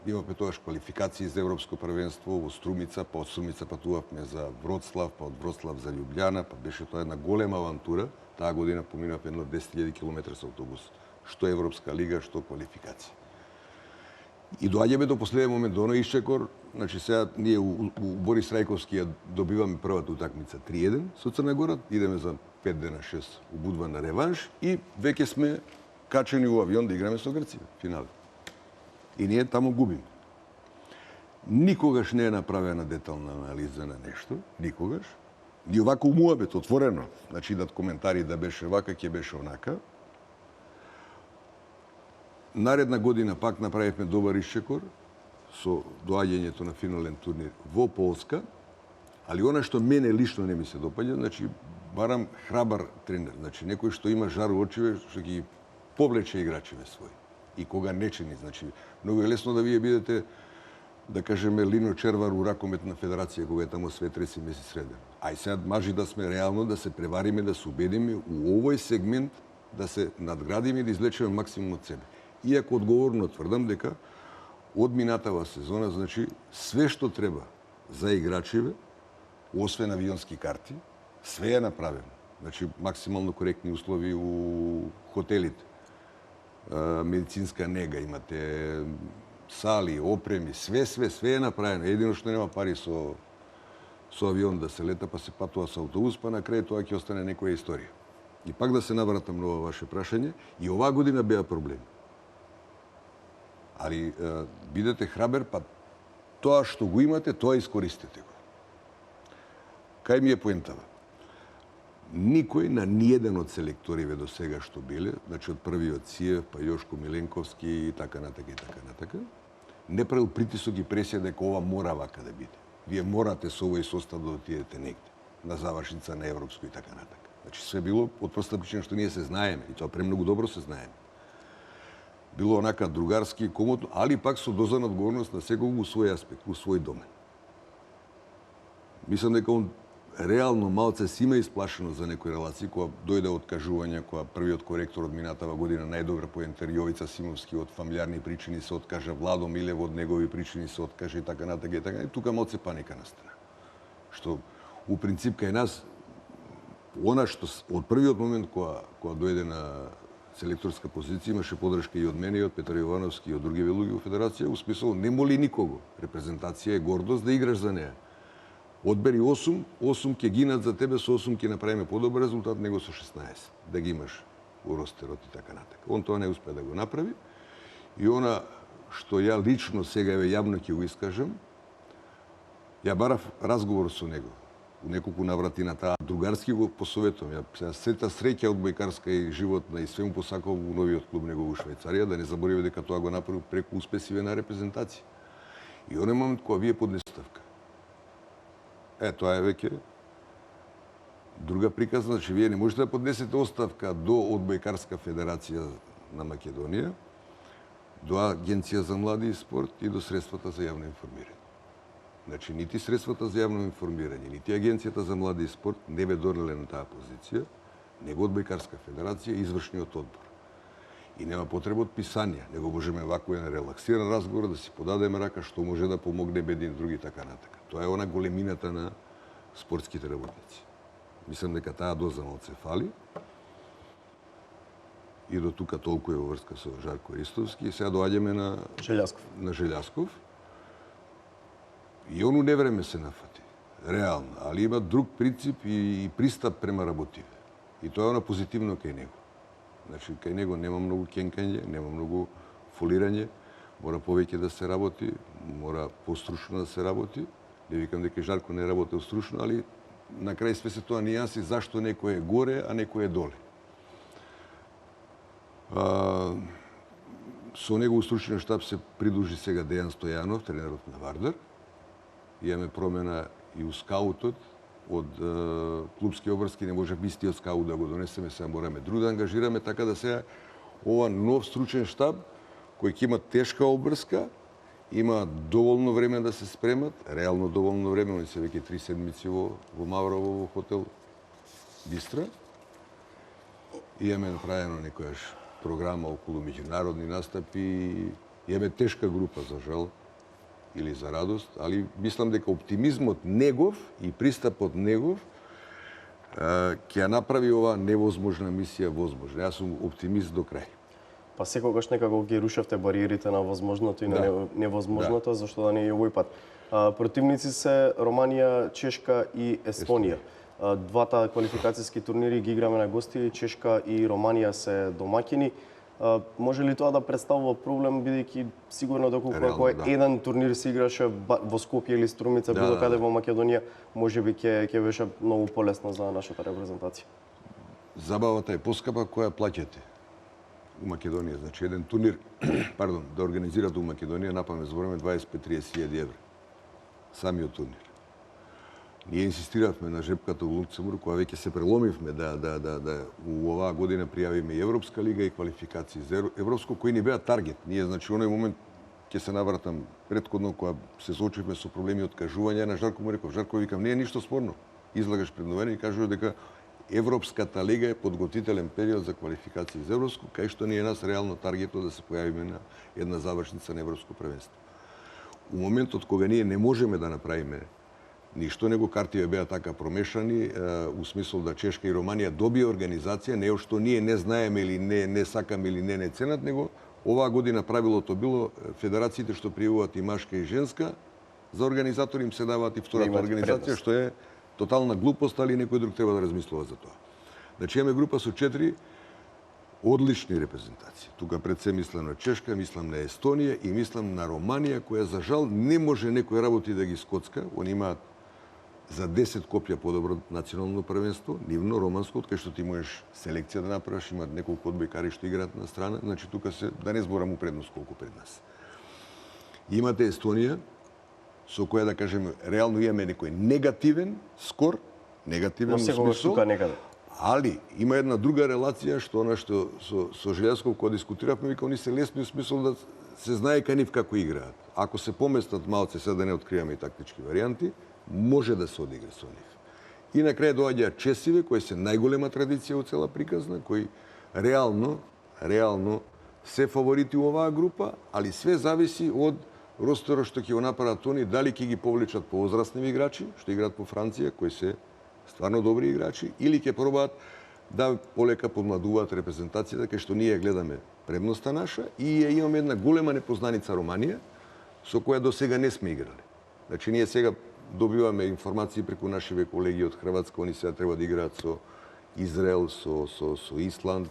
имавме тогаш квалификации за Европско првенство во Струмица, па од Струмица патувавме за Вроцлав, па од Вроцлав за Љубљана, па беше тоа една голема авантура. Таа година поминавме едно 10.000 км со автобус. Што Европска лига, што квалификација. И доаѓаме до последниот момент, до оној исчекор. Значи, сега ние у Борис Рајковски ја добиваме првата утакмица 3-1 со Црна Гора, идеме за 5 дена 6 у Будва на реванш и веќе сме качени у авион да играме со Грција, финале. И ние таму губиме. Никогаш не е направена детална анализа на нешто, никогаш. Ни овако умуабет, отворено. Значи, идат коментари да беше вака, ќе беше онака. Наредна година пак направивме добар исчекор со доаѓањето на финален турнир во Полска, али она што мене лично не ми се допаѓа, значи, барам храбар тренер, значи, некој што има жар во очиве, што ги повлече играчиве своји. И кога не чини, значи, многу е лесно да вие бидете, да кажеме, Лино Червар у ракометна федерација, кога е таму све треси месец среден. Ај сега мажи да сме реално, да се превариме, да се убедиме у овој сегмент, да се надградиме и да извлечеме максимум од себе. Иако одговорно тврдам дека од минатава сезона, значи, све што треба за играчиве, освен авионски карти, све е направено. Значи, максимално коректни услови у хотелите. Медицинска нега, имате сали, опреми, све е направено. Едино што нема пари со авион да се лета, па се патува со автобус, па на крај тоа ќе остане некоја историја. И пак да се навратам на ова ваше прашање, и оваа година беа проблеми. Али бидете храбер, па тоа што го имате, тоа искористете го. Кај ми е поентава? Никој на ниеден од селекториве до сега што биле, значи од првиот Циев, па Јошко Миленковски и така натака, не правил притисок и пресија дека ова мора вака да биде. Вие морате со овој состав да отидете негде, на завршница на европско и така натака. Значи све било од проста причина што ние се знаеме, и тоа премногу добро се знаеме. Било онака другарски, комотно, али пак со доза на одговорност на секој во свој аспект, во свој домен. Мислам дека он реално малце си има исплашено за некои релации, кога дојде откажување, кога првиот коректор од минатава година, најдобар поентер Јовица Симовски од фамилиарни причини се откажа, Владо Милев од негови причини се откажа и така натака и така. И тука малце паника настана. Што у принцип кај нас она што од првиот момент кога дојде на селекторска позиција имаше подршка и од мене, и од Петар Јовановски, и од други луѓе во федерација, у смисол не моли никого. Репрезентација е гордост да играш за неа. Одбери 8 ќе гинат за тебе, со 8 ќе направиме подобар резултат него со 16, да ги имаш у ростерот и така натака. Он тоа не успеа да го направи. И она што ја лично сега јавно ќе го искажам, ја барав разговор со него. У неколку наврати на таа другарски го посоветувам. Ја сега сета среќа одбојкарска и животна и све му посакувам во новиот клуб него во Швајцарија, да не забориме дека тоа го направи преку успесиве на репрезентација. И оној момент кога вие поднесе ставка. Тоа е веќе Друга приказна, значи вие не можете да поднесете оставка до Одбојкарска федерација на Македонија, до Агенција за млади и спорт и до средствата за јавно информирање. Значи, нити средствата за јавно информирање, нити Агенцијата за млади и спорт не бе донеле на таа позиција, него Одбојкарска федерација и извршниот одбор. И нема потреба од писање, него можеме вако еден релаксиран разговор да си подадеме рака што може да помогне еден други и така натака. Тоа е она големината на спортските работници. Мислам дека таа доза малце фали. И до тука толку е во врска со Жарко Ристовски. И сега доаѓаме на Желјасков. И ону невреме се нафати. Реално. Али има друг принцип и пристап према работиве. И тоа е она позитивно кај него. Значи, кај него нема многу кенкање, нема многу фолирање. Мора повеќе да се работи, мора постручно да се работи. Не викам дека Жарко не работел стручно, али на крај све се тоа нијанси зашто некој е горе, а некој е доле. Со него у стручниот штаб се придружи сега Дејан Стојанов, тренерот на Вардар. Имаме промена и у скаутот од клубски обврски, не може истиот скаут да го донесеме, сега мораме друг да ангажираме, така да сега ова нов стручен штаб кој ќе има тешка обврска, има доволно време да се спремат, реално доволно време, они се веќе 3 седмици во Маврово во хотел Бистра. Имаме направено некојаш програма околу меѓународни настапи, имаме тешка група за жал или за радост, али мислам дека оптимизмот негов и пристапот негов ќе ја направи оваа невозможна мисија возможна. Јас сум оптимист до крај. Па секогаш некако ги рушевте бариерите на возможното и на невозможното, зашто да не и овој пат. Противници се Романија, Чешка и Естонија. Двата квалификацијски турнири ги играме на гости, Чешка и Романија се домаќини. Може ли тоа да представува проблем, бидејќи сигурно доколку ако еден турнир се играше во Скопје или Струмица, било каде во Македонија, можеби ќе беше многу полесно за нашата репрезентација. Забавата е поскапа која плаќате у Македонија. Значи еден турнир, да организирате у Македонија, напамет зборуваме 25-30 евра. Самиот турнир. Ние инсистиравме на жепката у Луксембург, која веќе се преломивме да у оваа година пријавиме и Европска лига и квалификации за Европско, кои ни беа таргет. Ние, значи, оној момент ќе се навратам претходно, кога се соочивме со проблеми од кажување, на Жарко му реков, Жарко, викам, не е ништо спорно. Излагаш пред новини и кажува дека Европската лига е подготвителен период за квалификации за Европско, кај што ни е нас реално таргетот да се појавиме на една завршница на Европско првенство. У моментот кога ние не можеме да направиме ништо, него картите беа така промешани, у смисол да Чешка и Романија добија организација, не што ние не знаеме или не сакаме или не ценат, него оваа година правилото било федерациите што пријавуваат и машка и женска, за организатори им се даваат и втората организација, што е тотална глупост, али некој друг треба да размислува за тоа. Значи имаме група со 4 одлични репрезентации. Тука пред се мислам на Чешка, мислам на Естонија и мислам на Романија, која за жал не може некој работи да ги скоцка. Они имаат за 10 копија подобро национално првенство, нивно, романско, кај што ти можеш селекција да направиш, имаат неколку одбојкари што играат на страна, значи тука се, да не зборам у предност колку пред нас. Имате Естонија, со која да кажеме, реално имаме некој негативен скор, негативен смисол, али има една друга релација, што она што со Желјасков кога дискутиравме, вика, они се лесни у смисол да се знае кај нив како играат. Ако се поместат малце, сега да не откриваме и тактички варијанти, може да се одигра со нив. И на крај доаѓаат чесиве, кои се најголема традиција у цела приказна, кои реално се фаворити у оваа група, али све зависи од ростерот што ќе го направат они, дали ќе ги повлечат повозрастни играчи, што играат по Франција, кои се стварно добри играчи, или ќе пробаат да полека подмладуваат репрезентацијата, кај што ние гледаме предноста наша и имаме една голема непознаница Романија, со која до сега не сме играли. Значи ние сега добиваме информации преку нашиве колеги од Хрватска, они сега треба да играат со Израел, со Исланд,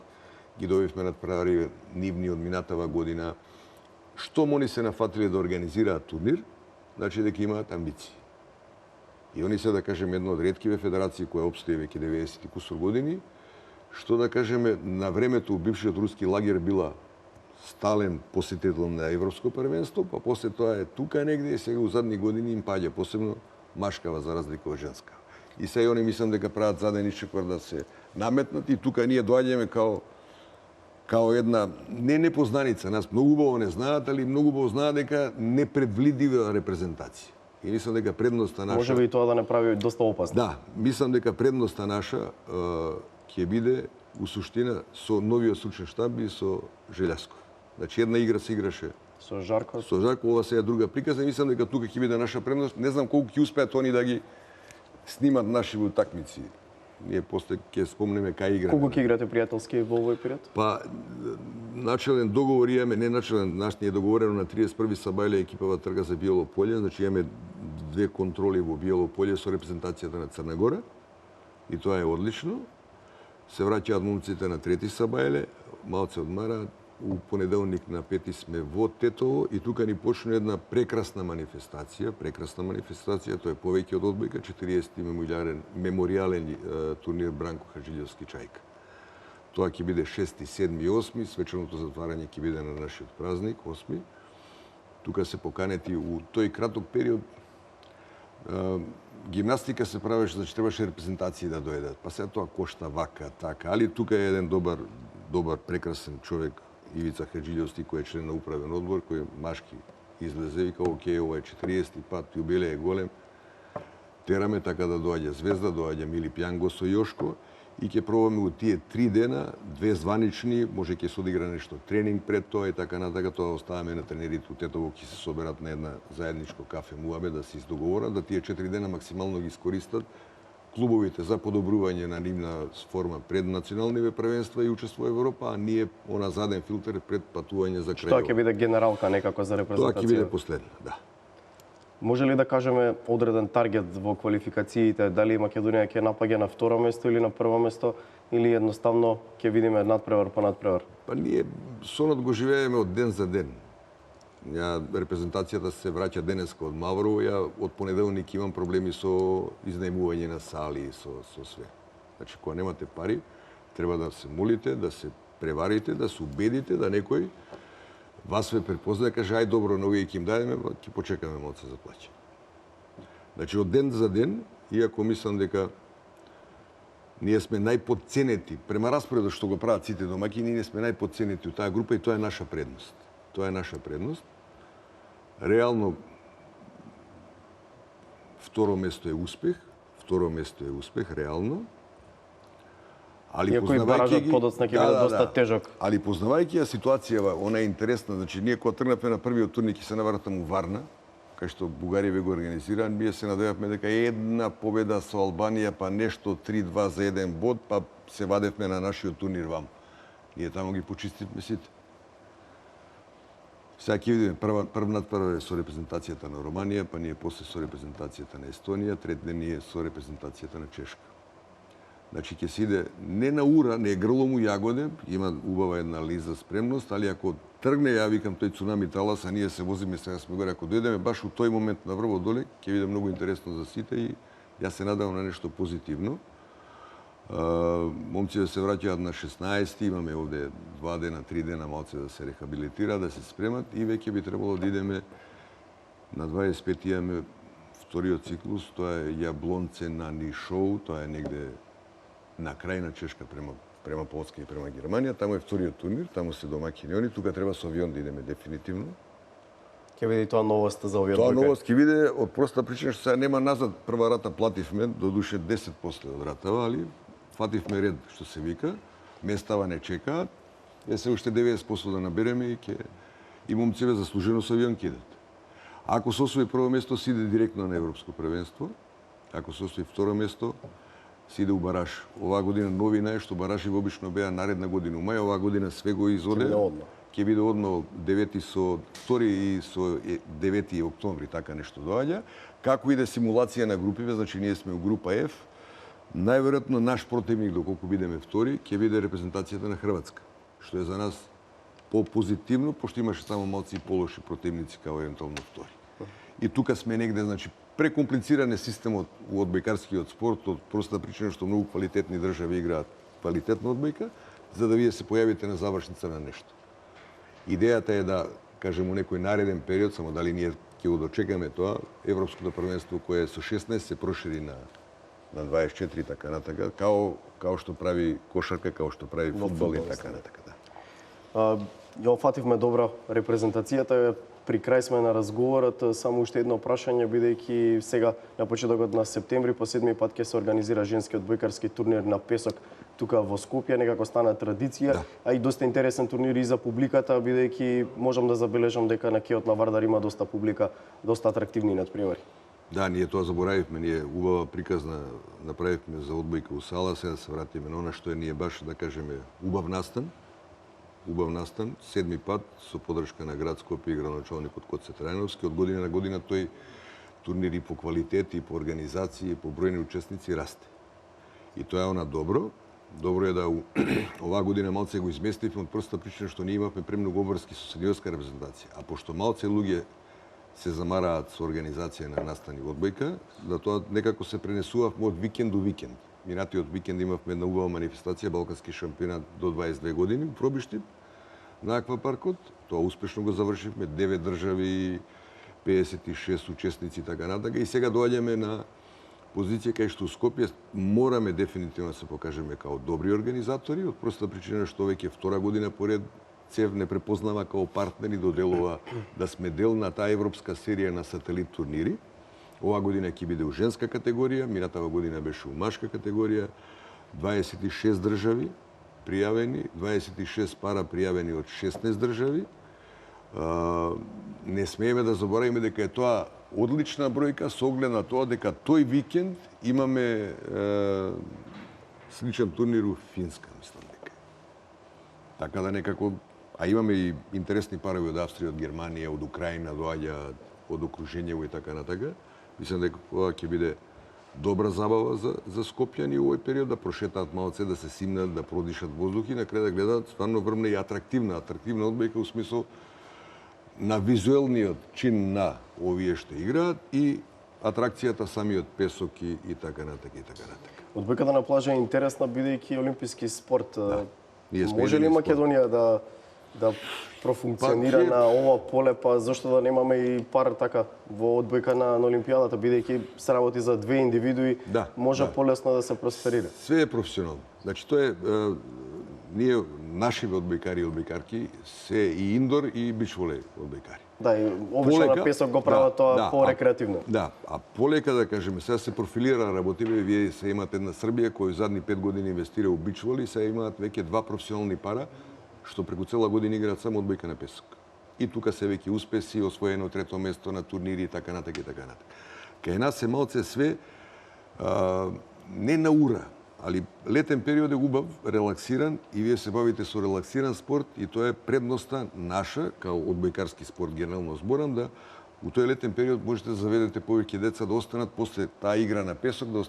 ги добивме надправари нивни од минатава година. Што они се нафатиле да организираат турнир, значи дека имаат амбиции. И они се, да кажеме, една од реткиве федерации која опстои веќе 90 и кусур години, што, да кажеме, на времето бившиот руски лагер била стален посетител на Европско првенство, па после тоа е тука негде и сега у задни години им паѓа, посебно машкава за разлика од женска. и сега они мислам дека прават заден ишчекор да се наметнат и тука ние доаѓаме као една не непознаница, нас многу убаво не знаат, али многу убаво знаат дека непредвидлива репрезентација. И мислам дека предноста наша... Може би и тоа да не прави доста опасно. Да, мислам дека предноста наша ќе биде у суштина со новиот случен штаб и со Желјасков. Значи една игра се играше Со Жарко. со Жарко, ова сега друга приказна и мислам дека тука ќе биде наша предност. Не знам колку ќе успеат они да ги снимат наши утакмици. Ние после ќе спомнеме кај играме. Колку ќе играте пријателски во овој период? Па начален договор имаме, не начален, наш ни е договорено на 31 Сабајле екипава трга за Биело поле, значи имаме 2 контроли во Биело поле со репрезентацијата на Црна Гора. И тоа е одлично. Се враќаат момците на 3 Сабајле, малце одмараат. У понеделник на 5 сме во Тетово и тука ни почна една прекрасна манифестација, тоа е повеќе од одбојка, 40-ти меморијален турнир Бранко Хаджилјовски Чајка. Тоа ќе биде 6, 7 и 8, свеченото затварање ќе биде на нашиот празник, 8. Тука се поканети у тој краток период гимнастика се правеше, значи требаше репрезентации да дојдат. Па сега тоа кошта вака, така, али тука е еден добар, прекрасен човек, Ивица Хаджилјовски, кој е член на управен одбор, кој машки излезе и као, окей, ова е 40-ти пат, јубилеј е голем. Тераме така да доаѓа Звезда, доаѓа Мили Пјанго со Јошко и ќе пробаме у тие 3 дена, 2 званични, може ќе се одигра нешто тренинг пред тоа и така натака, тоа оставаме на тренерите у Тетово, ќе се соберат на една заедничко кафе муабе да се издоговорат, да тие 4 дена максимално ги искористат клубовите за подобрување на нивна форма пред националниве првенства и учество во Европа, а ние она заден филтер пред патување за крај. Тоа ќе биде генералка некако за репрезентација. Тоа ќе биде последна, да. Може ли да кажеме одреден таргет во квалификациите, дали Македонија ќе напаѓа на второ место или на прво место, или едноставно ќе видиме надпревар по надпревар? Па ние сонот го живееме од ден за ден. Репрезентацијата се враќа денеска од Маврово, од понеделник имам проблеми со изнајмување на сали, со све. Значи, кога немате пари, треба да се молите, да се преварите, да се убедите да некој вас ве препознае, каже, ај добро, на овие ќе им дадеме, ќе почекаме малце за плаќа. Значи, од ден за ден, иако мислам дека ние сме најподценети, према распоредот што го прават сите домаќини, ние сме најподценети у таа група и тоа е наша предност. Тоа е наша предност. Реално, второ место е успех, реално. Иако и баражот подоцна ќе биде доста тежок. Али познавајќи ја ситуацијава, она е интересна, значи ние кога тргнавме на првиот турнир ќе се навратам у Варна, кај што Бугарија го организира, ние се надевавме дека една победа со Албанија, па нешто 3-2 за еден бод, па се вадевме на нашиот турнир вам. Ние таму ги почистивме сите. Сега ќе видиме прв надпрва со репрезентацијата на Романија, па ние после со репрезентацијата на Естонија, трет ден ние со репрезентацијата на Чешка. Значи ќе се иде не на ура, не грлом у јагоде, има убава една лиза спремност, али ако тргне, ја викам тој цунами талас, а ние се возиме сега сме горе, ако дојдеме баш у тој момент на врво доле, ќе биде многу интересно за сите и јас се надевам на нешто позитивно. Момците се враќаат на 16, имаме овде 2 дена, 3 дена малце да се рехабилитира, да се спремат и веќе би требало да идеме на 25 имаме вториот циклус, тоа е Јаблонце на Нишоу, тоа е негде на крај на Чешка према Полска и према Германија, таму е вториот турнир, таму се домаќини они, тука треба со авион да идеме дефинитивно. Ќе биде тоа новост за овие Тоа новост ќе биде од проста причина што сега нема назад, прва рата плативме, додуше 10 после од ратава, али фативме ред што се вика, местава не чекаат, се уште 90% да набереме и момците заслужено со авион ќе идат. Ако се освои прво место, се иде директно на европско првенство. Ако се освои второ место, се иде у бараж. Оваа година новина е што баражи обично беа наредна година у мај, оваа година све го изоде. Ќе биде одно 9 со 2 и со 9 октомври, така нешто доаѓа. Како иде симулација на групиве, значи ние сме у група F, најверојатно наш противник, доколку бидеме втори, ќе биде репрезентацијата на Хрватска, што е за нас по-позитивно, пошто имаше само малци полоши противници као евентуално втори. И тука сме негде, значи, прекомплициран е системот у одбојкарскиот спорт, од проста причина што многу квалитетни држави играат квалитетна одбојка, за да вие се појавите на завршница на нешто. Идејата е да, кажем, у некој нареден период, само дали ние ќе го дочекаме тоа, Европското првенство кое е со 16 се прошири на на 24 и така натака, као што прави кошарка, као што прави фудбал и така натака. Да. Ја фативме добра репрезентацијата. При крај сме на разговорот, само уште едно прашање, бидејќи сега на почетокот на септември по седми пат ќе се организира женски одбојкарски турнир на песок тука во Скопје, некако стана традиција, да. А и доста интересен турнир и за публиката, бидејќи можам да забележам дека на кеот на Вардар има доста публика, доста атрактивни надпревари. Да, ние тоа заборавивме, ние убава приказна направивме за одбојка у сала, сега да се вратиме на она што е ние баш, да кажеме, убав настан, седми пат со поддршка на град Скопје и градоначалникот Коце Трајновски. Од година на година тој турнир и по квалитет, и по организација, и по бројни учесници расте. И тоа е она добро. Добро е да оваа година малце го изместивме од проста причина што ние имавме премногу обврски со сениорска репрезентација. А пошто малце луѓе се замараат со организација на настани одбојка, да тоа некако се пренесувавме од викенд до викенд. Минатиот викенд имавме една убава манифестација, Балкански шампионат до 22 години, у Пробиштип, на аквапаркот. Тоа успешно го завршивме, 9 држави, 56 учесници и така натака. И сега доаѓаме на позиција кај што у Скопје мораме дефинитивно да се покажеме као добри организатори, од проста причина што веќе втора година поред ЦЕВ не препознава као партнер и доделува да сме дел на таа европска серија на сателит турнири. Оваа година ќе биде у женска категорија, минатава година беше у машка категорија, 26 држави пријавени, 26 пара пријавени од 16 држави. Не смееме да заборавиме дека е тоа одлична бројка со оглед на тоа дека тој викенд имаме сличен турнир у Финска, мислам дека. Така да некако, а имаме и интересни парови од Австрија, од Германија, од Украина доаѓа, од окружењево и така натака. Мислам дека ова ќе биде добра забава за скопјани овој период, да прошетаат малце, да се симнат, да продишат воздух и на крај да гледаат стварно врвна и атрактивна одбојка у смисол на визуелниот чин на овие што играат и атракцијата самиот песок и така натака и така натака. Одбојката на плажа е интересна бидејќи олимписки спорт. Да. Може ли Македонија да профункционира на ова поле, па зошто да немаме и пар така во одбојка на Олимпијадата, бидејќи се работи за две индивидуи, да, може полесно да се просперира. Све е професионално. Значи тоа е ние нашиве одбојкари и одбојкарки се и индор и бич волеј одбојкари. Да, и обично на песок го прават тоа по-рекреативно. Да, а полека да кажеме, сега се профилира работиве, вие се имате една Србија која задни 5 години инвестира у бич волеј, сега имаат веќе 2 професионални пара што преку цела година играат само одбојка на песок. И тука се веќе успеси, освоено 3-то место на турнири и така натака и така натака. Кај нас се малце све не на ура, али летен период е убав, релаксиран и вие се бавите со релаксиран спорт и тоа е предноста наша, као одбојкарски спорт генерално зборам, да у тој летен период можете да заведете повеќе деца да останат после таа игра на песок, да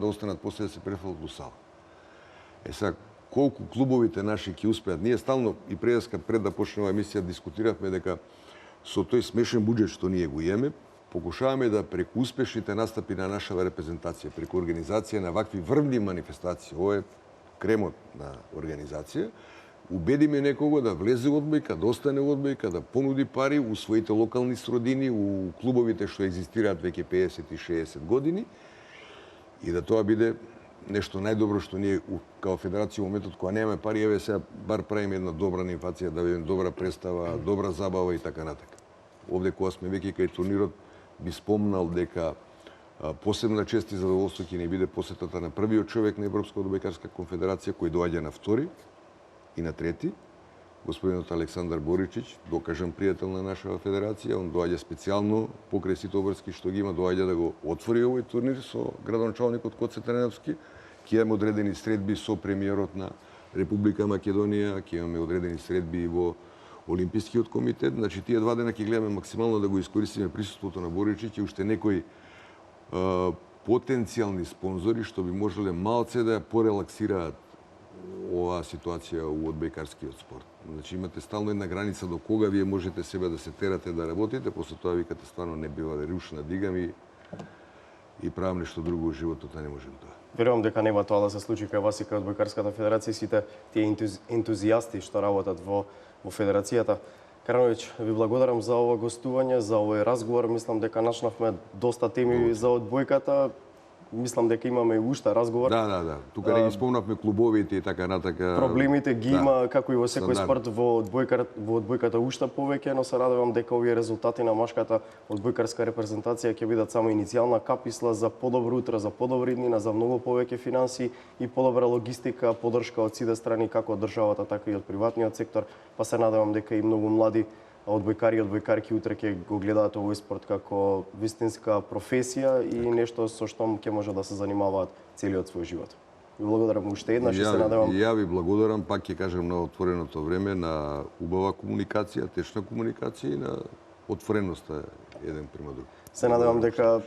останат после да се префалат до сала. Сега, колку клубовите наши ќе успеат. Ние стално и пред да почне оваа емисија дискутиравме дека со тој смешен буџет што ние го имаме, покушаваме да преку успешните настапи на нашава репрезентација, преку организација на вакви врвни манифестации, ова е кремот на организација, убедиме некого да влезе во одбојка, да остане во одбојка, да понуди пари у своите локални сродини, у клубовите што екзистираат веќе 50 и 60 години и да тоа биде нешто најдобро што ние као федерација во моментот кога немаме пари, еве сега бар правиме една добра анимација, да видиме добра представа, добра забава и така натака. Овде кога сме веќе кај турнирот би спомнал дека посебна чест и задоволство ќе ни биде посетата на првиот човек на Европска одбојкарска конфедерација кој доаѓа на втори и на трети, господинот Александар Боричич, докажан пријател на нашава федерација, он доаѓа специјално покрај сите обврски што ги има, доаѓа да го отвори овој турнир со градоначалникот Коце Трајновски. Ќе имаме одредени средби со премиерот на Република Македонија, ќе имаме одредени средби и во Олимпискиот комитет. Значи тие 2 дена ќе гледаме максимално да го искористиме присуството на Боричич и уште некои потенцијални спонзори што би можеле малце да ја порелаксираат оваа ситуација у одбојкарскиот спорт. Значи имате стално една граница до кога вие можете себе да се терате да работите, после тоа викате стварно не бива да рушна дигам и правам нешто друго во животот, а не можем тоа. Верувам дека нема тоа да се случи кај вас и кај одбојкарската федерација и сите тие ентузијасти што работат во федерацијата. Карановиќ, ви благодарам за ова гостување, за овој разговор. Мислам дека начнавме доста теми за одбојката. мислам дека имаме и уште разговор. Да. Тука не ги спомнавме клубовите и така натака. Проблемите ги има како и во секој Стандард. спорт во одбојката уште повеќе, но се радувам дека овие резултати на машката одбојкарска репрезентација ќе бидат само иницијална каписла за подобро утро, за подобри днина, за многу повеќе финанси и подобра логистика, поддршка од сите страни како од државата, така и од приватниот сектор, па се надевам дека и многу млади одбојкари и одбојкарки утре ќе го гледаат овој спорт како вистинска професија и нешто со што ќе може да се занимаваат целиот свој живот. Ви благодарам уште еднаш и се надевам. Ја ви благодарам, пак ќе кажам, на отвореното време, на убава комуникација, течна комуникација и на отвореноста еден према друг. Се надевам дека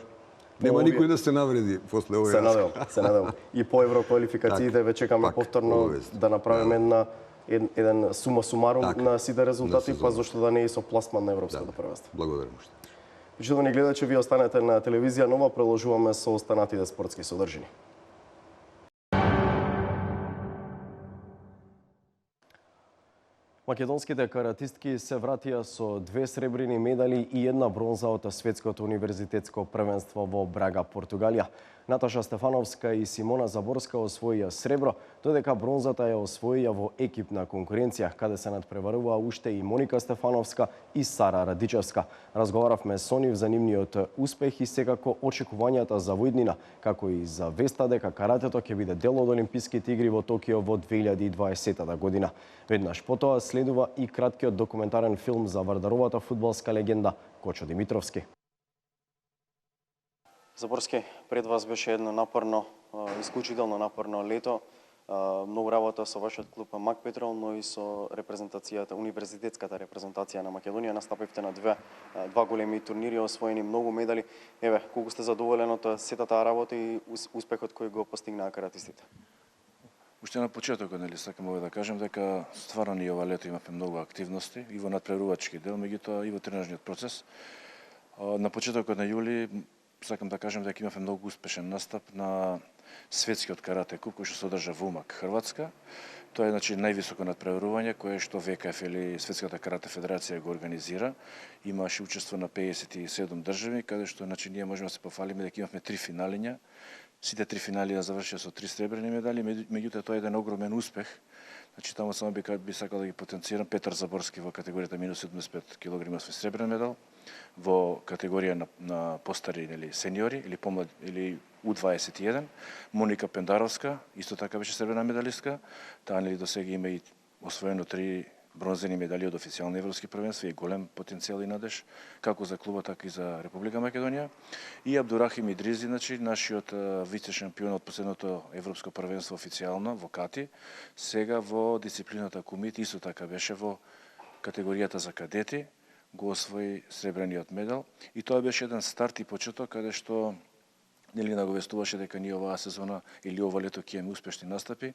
Нема никој да се навреди после овој разговор. Се надевам. И по евроквалификациите ве чекаме повторно да направиме еден сума сумарум на сите резултати, па зошто да не и со пласман на европското првенство. Благодарам уште. Почитувани гледачи, вие останете на телевизија Нова, продолжуваме со останатите спортски содржини. Македонските каратистки се вратија со 2 сребрени медали и 1 бронза од светското универзитетско првенство во Брага, Португалија. Наташа Стефановска и Симона Заборска освоија сребро, додека бронзата ја освоија во екипна конкуренција, каде се надпреваруваа уште и Моника Стефановска и Сара Радичевска. Разговаравме со нив за нивниот успех и секако очекувањата за војднина, како и за веста дека каратето ќе биде дел од Олимписките игри во Токио во 2020 година. Веднаш потоа следува и краткиот документарен филм за Вардаровата фудбалска легенда Кочо Димитровски. Заборски, пред вас беше едно напорно, исклучително напорно лето. Многу работа со вашиот клуб Мак Петрол, но и со репрезентацијата, универзитетската репрезентација на Македонија. Настапивте на два големи турнири, освоени многу медали. Еве, колку сте задоволен од сета таа работа и успехот кој го постигнаа каратистите? Уште на почетокот, сакам да кажем дека стварно ние ова лето имавме многу активности и во надпреварувачки дел, меѓутоа и во тренажниот процес. На почетокот на јули сакам да кажем дека имавме многу успешен настап на светскиот карате куп кој што се одржа во Умак, Хрватска. Тоа е највисоко надпреварување кое што ВКФ или Светската карате федерација го организира. Имаше учество на 57 држави, каде што ние можеме да се пофалиме дека имавме 3 финалиња. Сите 3 финали ја завршија со 3 сребрени медали, меѓутоа тоа е еден огромен успех. Таму само би сакал да ги потенцирам. Петар Заборски во категоријата минус 75 кг има свој сребрен медал. Во категорија на постари сениори или помлад или U21, Моника Пендаровска исто така беше сребрена медалистка. Таа до сега има и освоено 3 бронзени медали од официјални европски првенства и голем потенцијал и надеж како за клубот така и за Република Македонија. И Абдурахим Идризи, нашиот вице шампион од последното европско првенство официјално во Кати, сега во дисциплината кумит исто така беше во категоријата за кадети, го освои сребрениот медал и тоа беше еден старт и почеток каде што наговестуваше дека ние оваа сезона или ова лето ќе имаме успешни настапи,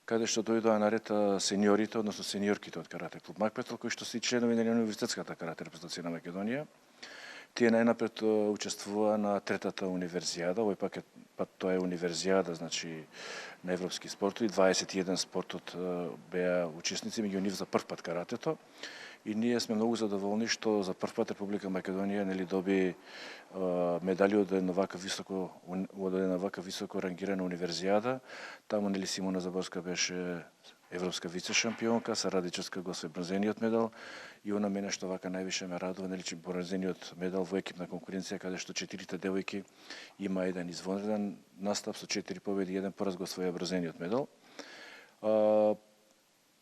каде што дојдоа наред сениорите, односно сениорките од карате клуб Мак Петрол, кои што се членови на универзитетската карате репрезентација на Македонија. Тие најнапред учествуваа на третата универзијада, овој пат тоа е универзијада, на европски спортови, 21 спортот беа учесници, меѓу нив за прв пат каратето. И ние сме многу задоволни што за прв пат Република Македонија доби медали од една вака високо рангирана универзијада. Таму Симона Заборска беше европска вице шампионка, Сара Радичевска го освои бронзениот медал и она мене што вака највише ме радува, бронзениот медал во екипна конкуренција каде што 4 девојки има еден извонреден настап со 4 победи и 1 пораз го освоија бронзениот медал.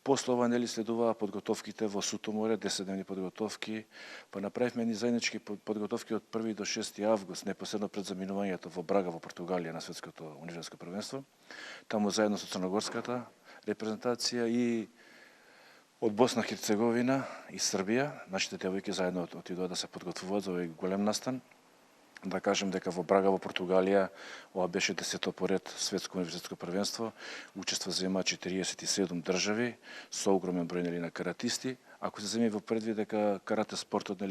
После ова следуваа подготовките во Сутоморе, 10-дневни подготовки, па направивме заеднички подготовки од 1 до 6 август, непосредно пред заминувањето во Брага во Португалија на светското универзитетско првенство. Таму заедно со црногорската репрезентација и од Босна Херцеговина и Србија, нашите девојки заедно отидоа да се подготвуваат за овој голем настан. Да кажем дека во Брага во Португалија ова беше 10-то поред светско универзитетско првенство, учества зема 47 држави со огромен број на каратисти. Ако се земе во предвид дека карате спортот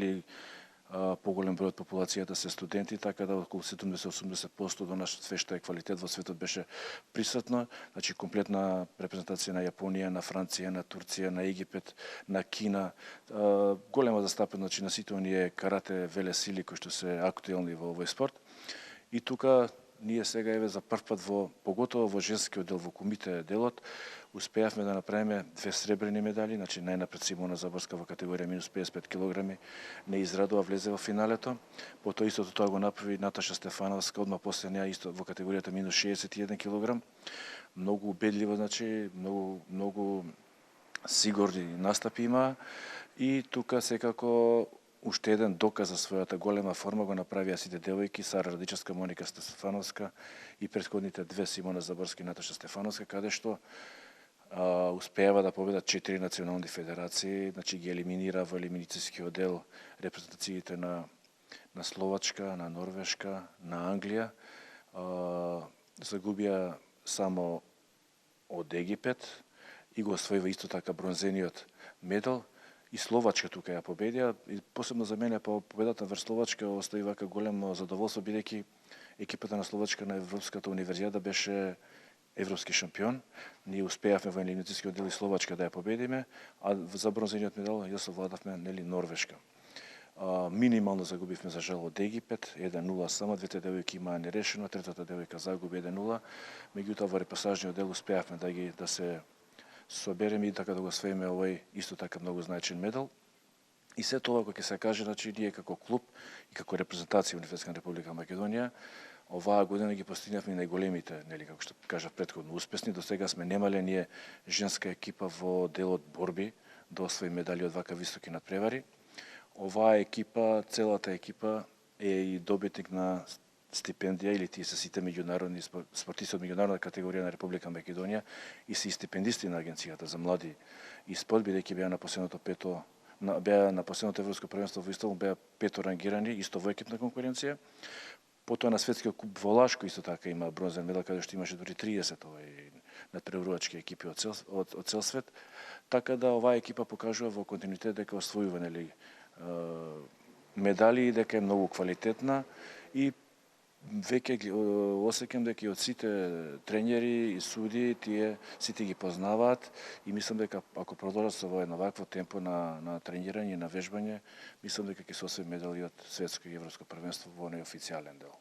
поголем број од популацијата се студенти, така да околу 70-80% до нашиот свештај квалитет во светот беше присутно, комплетна репрезентација на Јапонија, на Франција, на Турција, на Египет, на Кина, голема застапеност на сите оние карате велесили кои што се актуелни во овој спорт. И тука ние сега еве за прв пат поготово во женскиот дел, во комите делот, успеавме да направиме 2 сребрени медали, значи најнапред Симона Заборска во категорија минус 55 кг не израдува, влезе во финалето. Потоа истото тоа го направи Наташа Стефановска, одма после неа исто во категоријата минус 61 кг. Многу убедливо, значи многу сигурни настапи има и тука секако уште еден доказ за својата голема форма го направија сите девојки, Сара Радичевска, Моника Стефановска и претходните две Симона Заборска и Наташа Стефановска, каде што успеава да победат 4 национални федерации, значи ги елиминира во елиминацијскиот дел репрезентациите на Словачка, на Норвешка, на Англија. Загубија само од Египет и го освоива исто така бронзениот медал. И Словачка тука ја победија, и посебно за мене победата врз Словачка остави вака големо задоволство, бидејќи екипата на Словачка на Европската универзијада беше европски шампион. Ние успеавме во елиминацијскиот дел и Словачка да ја победиме, а за бронзениот медал ја совладавме Норвешка. Минимално загубивме за жал од Египет, 1-0 само, двете девојки имаа нерешено, третата девојка загуби 1-0, меѓутоа во репасажниот дел успеавме да се собереме и така да го освоиме овој исто така многу значаен медал. И се тоа кога ќе се каже, значи ние како клуб и како репрезентација Универзитетска република Македонија, оваа година ги постигнавме најголемите, нели како што кажав претходно, успесни. До сега сме немале ние женска екипа во делот борби да освои медали од вака високи надпревари. Оваа екипа, целата екипа е и добитник на стипендија, или тие се сите меѓународни спортисти од меѓународна категорија на Република Македонија и се и стипендисти на Агенцијата за млади и спорт, бидејќи беа на последното европско првенство во Истанбул, беа пето рангирани исто во екипна конкуренција. Потоа на светскиот куп во Лашко исто така има бронзен медал, каде што имаше дури 30 надпреварувачки екипи од цел свет. Така да оваа екипа покажува во континуитет дека освојува медали и дека е многу квалитетна и веќе осеќам дека и од сите тренери и суди тие сите ги познаваат и мислам дека ако продолжат со во вакво темпо на тренирање и на вежбање, мислам дека ќе се освои медали од светско и европско првенство во неофицијален дел.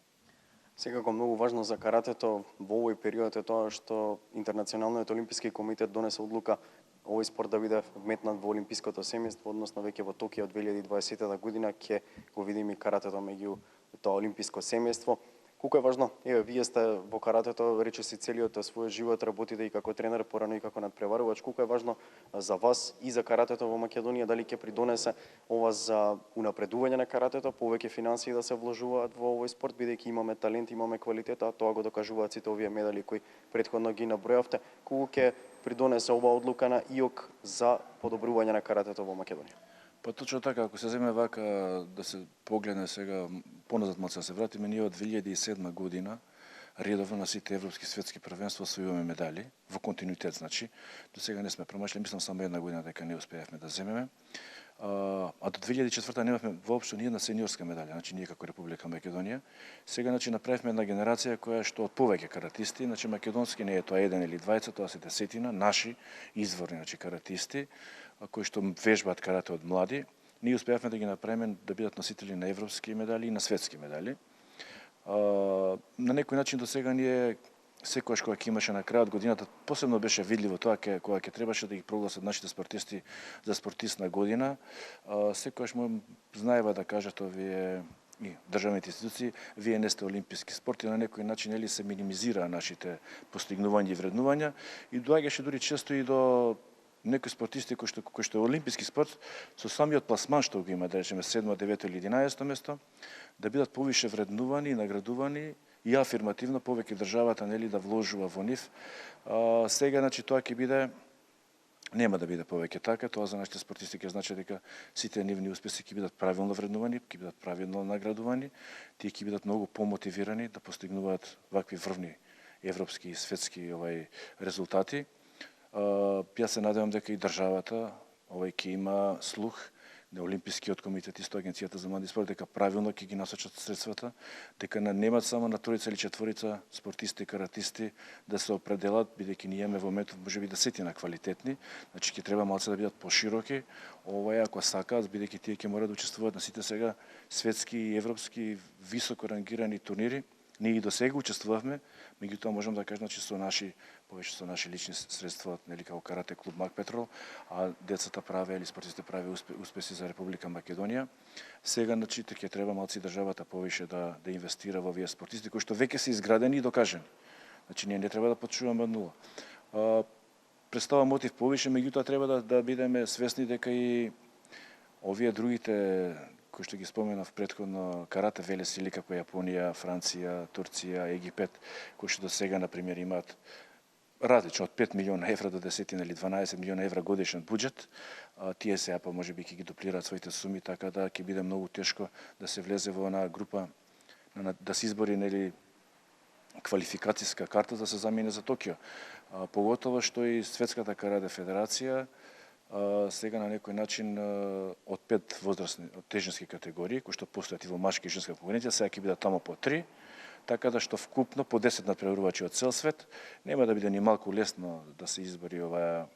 Секако многу важно за каратето во овој период е тоа што Интернационалниот олимписки комитет донесе одлука овој спорт да биде вметнат во олимпиското семејство, односно веќе во Токио 2020 година ќе го видиме и каратето меѓу тоа олимписко семејство. Колку е важно, вие сте во каратето, речиси целиот свој живот, работите и како тренер, порано и како надпреварувач, колку е важно за вас и за каратето во Македонија, дали ќе придонесе ова за унапредување на каратето, повеќе финансии да се вложуваат во овој спорт, бидејќи имаме талент, имаме квалитет, а тоа го докажуваат сите овие медали кои претходно ги набројавте. Колку ќе придонесе оваа одлука на ИОК за подобрување на каратето во Македонија? Па точно така, ако се земе вака да се погледне сега поназад малку да се вратиме, ние од 2007 година редовно на сите европски светски првенства освојуваме медали во континуитет, значи до сега не сме промашли, мислам само една година дека не успеавме да земеме. А до 2004 немавме воопшто ни една сениорска медалја, значи ние како Република Македонија. Сега значи направивме една генерација која што од повеќе каратисти, значи македонски не е тоа еден или двајца, тоа се десетина наши изворни значи каратисти кои што вежбаат карате од млади. Ние успеавме да ги направиме да бидат носители на европски медали и на светски медали. На некој начин до сега ние секогаш кога ќе имаше на крајот годината, посебно беше видливо тоа кога ќе требаше да ги прогласат нашите спортисти за спортист на година, секогаш знаева да кажат овие и државните институции, вие не сте олимписки спорт и на некој начин се минимизираа нашите постигнувања и вреднувања и доаѓаше дури често и до некои спортисти кои што е олимписки спорт со самиот пласман што го има, да речеме 7, 9 или 11 место, да бидат повише вреднувани и наградувани и афирмативно повеќе државата да вложува во нив. Сега значи тоа ќе биде нема да биде повеќе така, тоа за нашите спортисти ќе значи дека сите нивни успеси ќе бидат правилно вреднувани, ќе бидат правилно наградувани, тие ќе бидат многу помотивирани да постигнуваат вакви врвни европски и светски резултати. Ја се надевам дека и државата ќе има слух на Олимпискиот комитет и Агенцијата за млади спорт, дека правилно ќе ги насочат средствата, дека немат само на тројца или четворица спортисти и каратисти да се определат, бидејќи ние имаме во моментот можеби десетина квалитетни, значи ќе треба малце да бидат пошироки, ако сакаат, бидејќи тие ќе мора да учествуваат на сите сега светски и европски високо рангирани турнири, Ние и до сега учествувавме, меѓутоа можам да кажам, че повеќе со наши лични средства, нели како карате клуб Мак Петрол, а децата праве или спортистите праве успеси за Република Македонија. Сега значи ќе треба малци државата повеќе да инвестира во овие спортисти кои што веќе се изградени и докажани. Значи ние не треба да почнуваме од нула. Представа мотив повеќе, меѓутоа треба да бидеме свесни дека и овие другите кои што ги споменав претходно, карате велесили како Јапонија, Франција, Турција, Египет, кои што до сега на пример имаат различно од 5 милиона евра до 10 или 12 милиона евра годишен буџет, тие сега па можеби ќе ги дуплираат своите суми, така да ќе биде многу тешко да се влезе во онаа група, да се избори нели квалификацијска карта да се замине за Токио. Поготово што и Светската карате федерација сега на некој начин од 5 возрастни, од тежински категории, кои што постојат и во машки и женска конкуренција, сега ќе бидат тамо по 3, така да што вкупно по 10 надпреварувачи од цел свет, нема да биде ни малку лесно да се избори оваа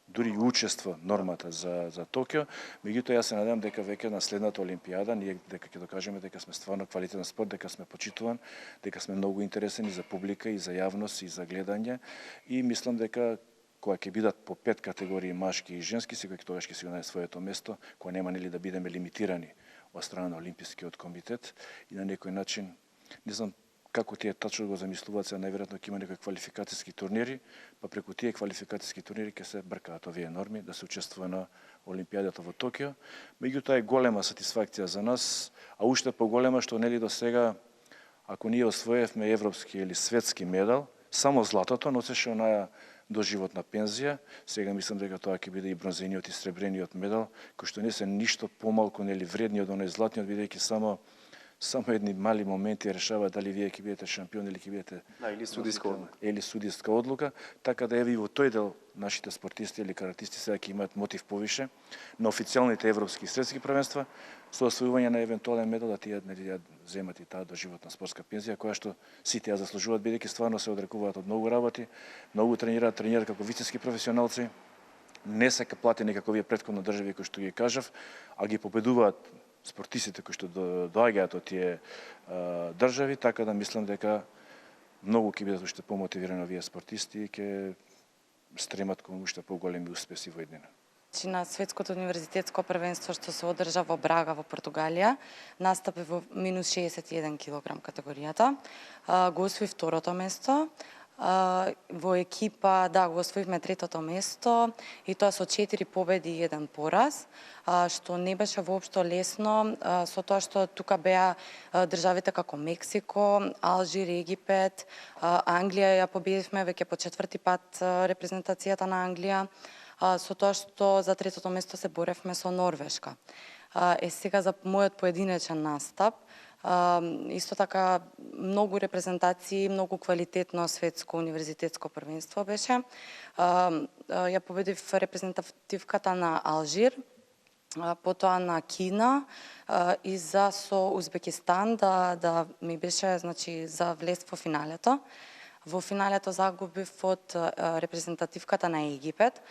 дури и учество нормата за Токио, меѓутоа јас се надевам дека веќе на следната олимпијада ние дека ќе докажеме дека сме стварно квалитетен спорт, дека сме почитуван, дека сме многу интересни за публика и за јавност и за гледање и мислам дека кога ќе бидат по 5 категории машки и женски, секој тогаш ќе си го најде своето место, кога нема нели да бидеме лимитирани од страна на Олимпискиот комитет и на некој начин, не знам како тие тачно го замислуваат, се најверојатно ќе има некои квалификацијски турнири, па преку тие квалификацијски турнири ќе се бркаат овие норми да се учествува на Олимпијадата во Токио. Меѓутоа е голема сатисфакција за нас, а уште поголема што нели до сега ако ние освоевме европски или светски медал, само златото носеше онаа доживотна пензија. Сега мислам дека тоа ќе биде и бронзениот и сребрениот медал, кои што не се ништо помалку нели вредни од оној златниот, бидејќи само едни мали моменти решаваат дали вие ќе бидете шампион или ќе бидете или судиска одлука, така да еве и во тој дел нашите спортисти или каратисти сега ќе имаат мотив повише на официјалните европски и светски првенства со освојување на евентуален медал, да тие нели ја земат и таа доживотна спортска пензија која што сите ја заслужуваат бидејќи стварно се одрекуваат од многу работи, многу тренираат како вистински професионалци, не се платени како овие претходно држави кои што ги кажав, а ги победуваат спортистите кои што доаѓаат од тие држави, така да мислам дека многу ќе бидат уште помотивирани овие спортисти и ќе стремат кон уште поголеми успеси во иднина. На светското универзитетско првенство што се одржа во Брага во Португалија, настапи во минус 61 кг категоријата. Го освои второто место. Во екипа, го освоивме третото место и тоа со 4 победи и 1 пораз, што не беше воопшто лесно, со тоа што тука беа државите како Мексико, Алжир, Египет, Англија ја победивме веќе по 4-ти пат репрезентацијата на Англија, со тоа што за третото место се боревме со Норвешка. Сега за мојот поединечен настап, исто така многу репрезентации, многу квалитетно светско универзитетско првенство беше. Ја победив репрезентативката на Алжир, потоа на Кина и за со Узбекистан да ми беше за влез во финалето. Во финалето загубив од репрезентативката на Египет.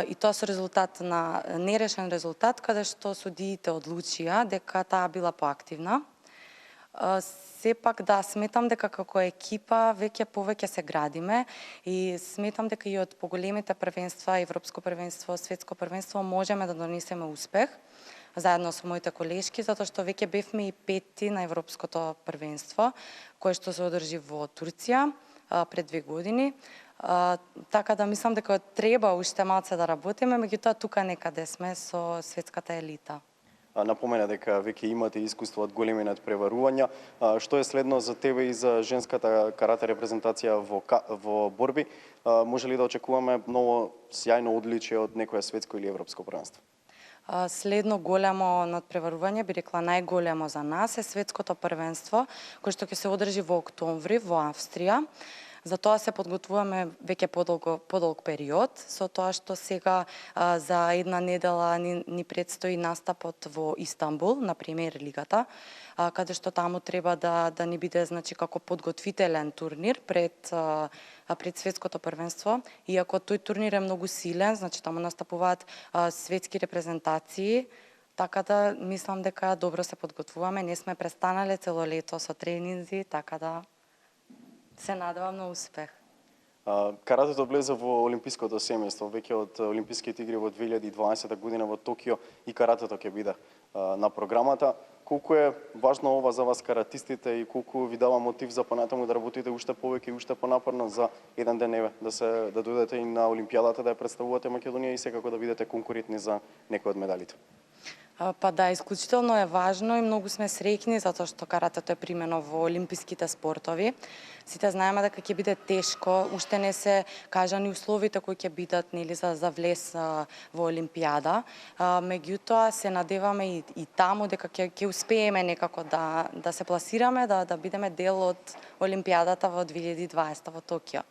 И тоа со резултат на нерешен резултат, каде што судиите одлучија дека таа била поактивна. Сепак сметам дека како екипа веќе повеќе се градиме и сметам дека и од поголемите првенства, Европско првенство, Светско првенство можеме да донесеме успех заедно со моите колешки, затоа што веќе бевме и 5-ти на Европското првенство, кое што се одржи во Турција пред 2 години. Така да мислам дека треба уште малце да работиме, меѓутоа тука некаде сме со светската елита. Напомена дека веќе имате искуство од големи надпреварувања. Што е следно за тебе и за женската карате репрезентација во борби? Може ли да очекуваме ново сјајно одличие од некоја светско или европско првенство? Следно големо надпреварување, би рекла најголемо за нас, е светското првенство, кој што ќе се одржи во октомври во Австрија. За тоа се подготвуваме веќе подолг период, со тоа што сега за една недела ни предстои настапот во Истанбул на премиер лигата, каде што таму треба да ни биде како подготвителен турнир пред светското првенство. Иако тој турнир е многу силен, таму настапуваат светски репрезентации, така да мислам дека добро се подготвуваме, не сме престанале цело лето со тренинзи, така да се надевам на успех. Каратето влезе во олимпиското семејство, веќе од Олимписките игри во 2020 година во Токио и каратето ќе биде на програмата. Колку е важно ова за вас каратистите и колку ви дава мотив за понатаму да работите уште повеќе и уште понапорно за еден ден да дојдете и на Олимпијадата да ја представувате Македонија и секако да бидете конкурентни за некои од медалите? Па да, исклучително е важно и многу сме среќни затоа што каратето е примено во олимписките спортови. Сите знаеме дека ќе биде тешко, уште не се кажани условите кои ќе бидат нели за влез во Олимпијада. Меѓутоа се надеваме и таму дека ќе успееме некако да се пласираме, да бидеме дел од Олимпијадата во 2020 во Токио.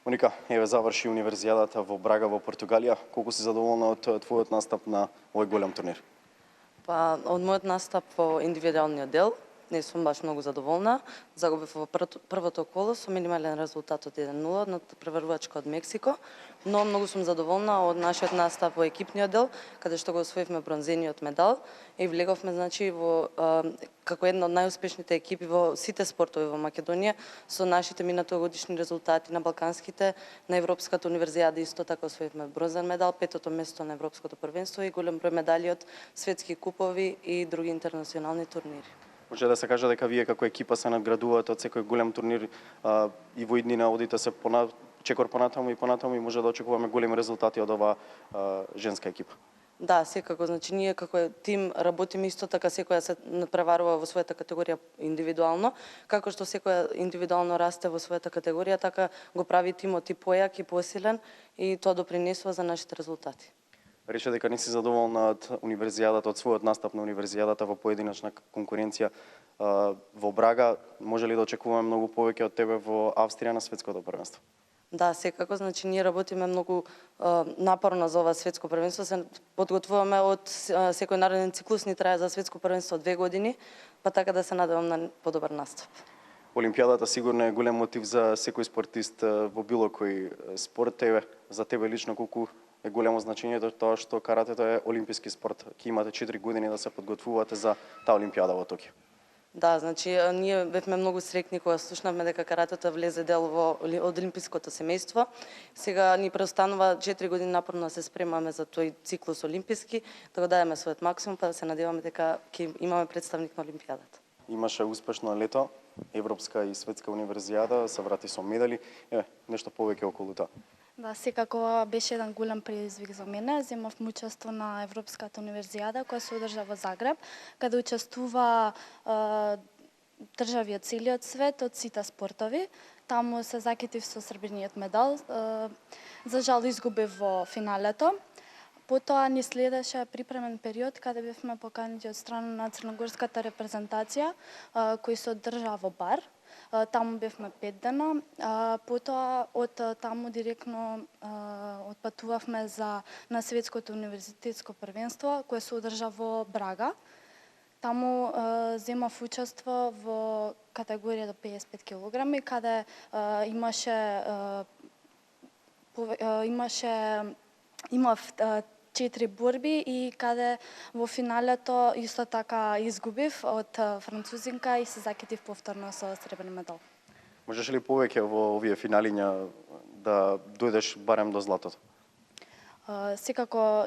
Моника, еве заврши универзијадата во Брага во Португалија. Колку си задоволна од твојот настап на овој голем турнир? Па, од мојот настап во индивидуалниот дел, не сум баш многу задоволна. Загубив во првото коло со минимален резултат од 1-0 на преварувачка од Мексико, но многу сум задоволна од нашиот настап во екипниот дел, каде што го освоивме бронзениот медал и влеговме значи во како една од најуспешните екипи во сите спортови во Македонија со нашите минатогодишни резултати на балканските, на Европската универзијада исто така освоивме бронзен медал, петото место на Европското првенство и голем број медали од светски купови и други интернационални турнири. Може да се каже дека вие како екипа се надградувате од секој голем турнир и во иднина одите се чекор понатаму и може да очекуваме големи резултати од оваа женска екипа. Да, секако, значи ние како тим работиме исто така, секоја се надпреварува во својата категорија индивидуално, како што секоја индивидуално расте во својата категорија, така го прави тимот и појак и посилен и тоа допринесува за нашите резултати. Рече дека не си задоволна од универзијадата, од својот настап на универзијадата во поединечна конкуренција во Брага. Може ли да очекуваме многу повеќе од тебе во Австрија на светското првенство? Да, секако, значи ние работиме многу напорно за ова светско првенство, се подготвуваме од секој нареден циклус, ни трае за светско првенство 2 години, па така да се надевам на подобар настап. Олимпијадата сигурно е голем мотив за секој спортист во било кој спорт. За тебе лично колку е големо значењето тоа што каратето е олимписки спорт. Ќе имате 4 години да се подготвувате за таа Олимпијада во Токио. Да, значи ние бевме многу среќни кога слушнавме дека каратето влезе дел од олимпиското семејство. Сега ни преостанува 4 години напорно да се спремаме за тој циклус олимписки, да го дадеме својот максимум, па да се надеваме дека ќе имаме представник на Олимпијадата. Имаше успешно лето, Европска и светска универзијада, се врати со медали. Нешто повеќе околу тоа. Да, секако беше еден голем предизвик за мене. Земавме учество на Европската универзијада која се одржа во Загреб, каде учествува држави од целиот свет, од сите спортови. Таму се закитив со сребрениот медал. За жал изгубив во финалето. Потоа ни следеше припремен период каде бевме поканети од страна на црногорската репрезентација кој се одржа во Бар. Таму бевме 5 дена, потоа од таму директно отпатувавме на светското универзитетско првенство кое се одржа во Брага. Таму земав учество во категорија до 55 килограми, каде имав 4 борби и каде во финалето исто така изгубив од французинка и се закитив повторно со сребрен медал. Можеш ли повеќе во овие финалиња да дојдеш барем до златото? Секако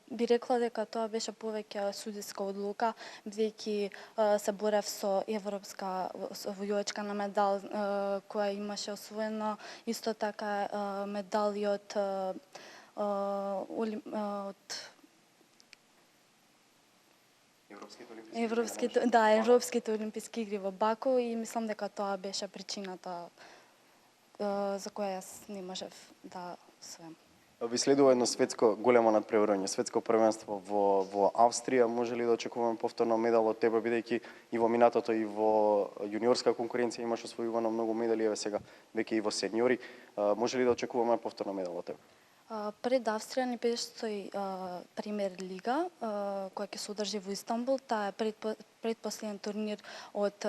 би рекла дека тоа беше повеќе судиска одлука, бидејќи се борев со европска војувачка на медал која имаше освоено, исто така медали од Европските олимписки игри во Баку и мислам дека тоа беше причината за која јас не можев да освојам. Ви следува едно светско големо надпреварување, светско првенство во Австрија. Може ли да очекуваме повторно медал од тебе, бидејќи и во минатото и во јуниорска конкуренција имаш освојувано многу медали, еве сега веќе и во сениори. Може ли да очекуваме повторно медал од тебе? Пред Австрија ни предстои Премиер лига, која ќе се одржи во Истанбул. Таа е предпоследен турнир од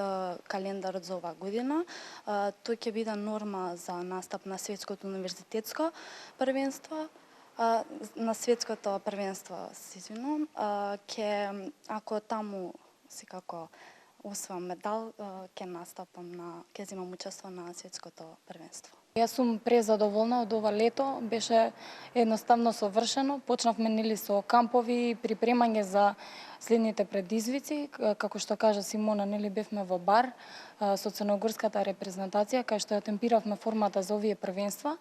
календарот за оваа година. Тој ќе биде норма за настап на светското универзитетско првенство. На светското првенство, се извинувам, ако таму секако освоам медал, ќе земам учество на светското првенство. Јас сум презадоволна од ова лето, беше едноставно совршено. Почнавме со кампови и припремање за следните предизвици. Како што кажа Симона, бевме во Бар со црногорската репрезентација, кај што ја темпиравме формата за овие првенства.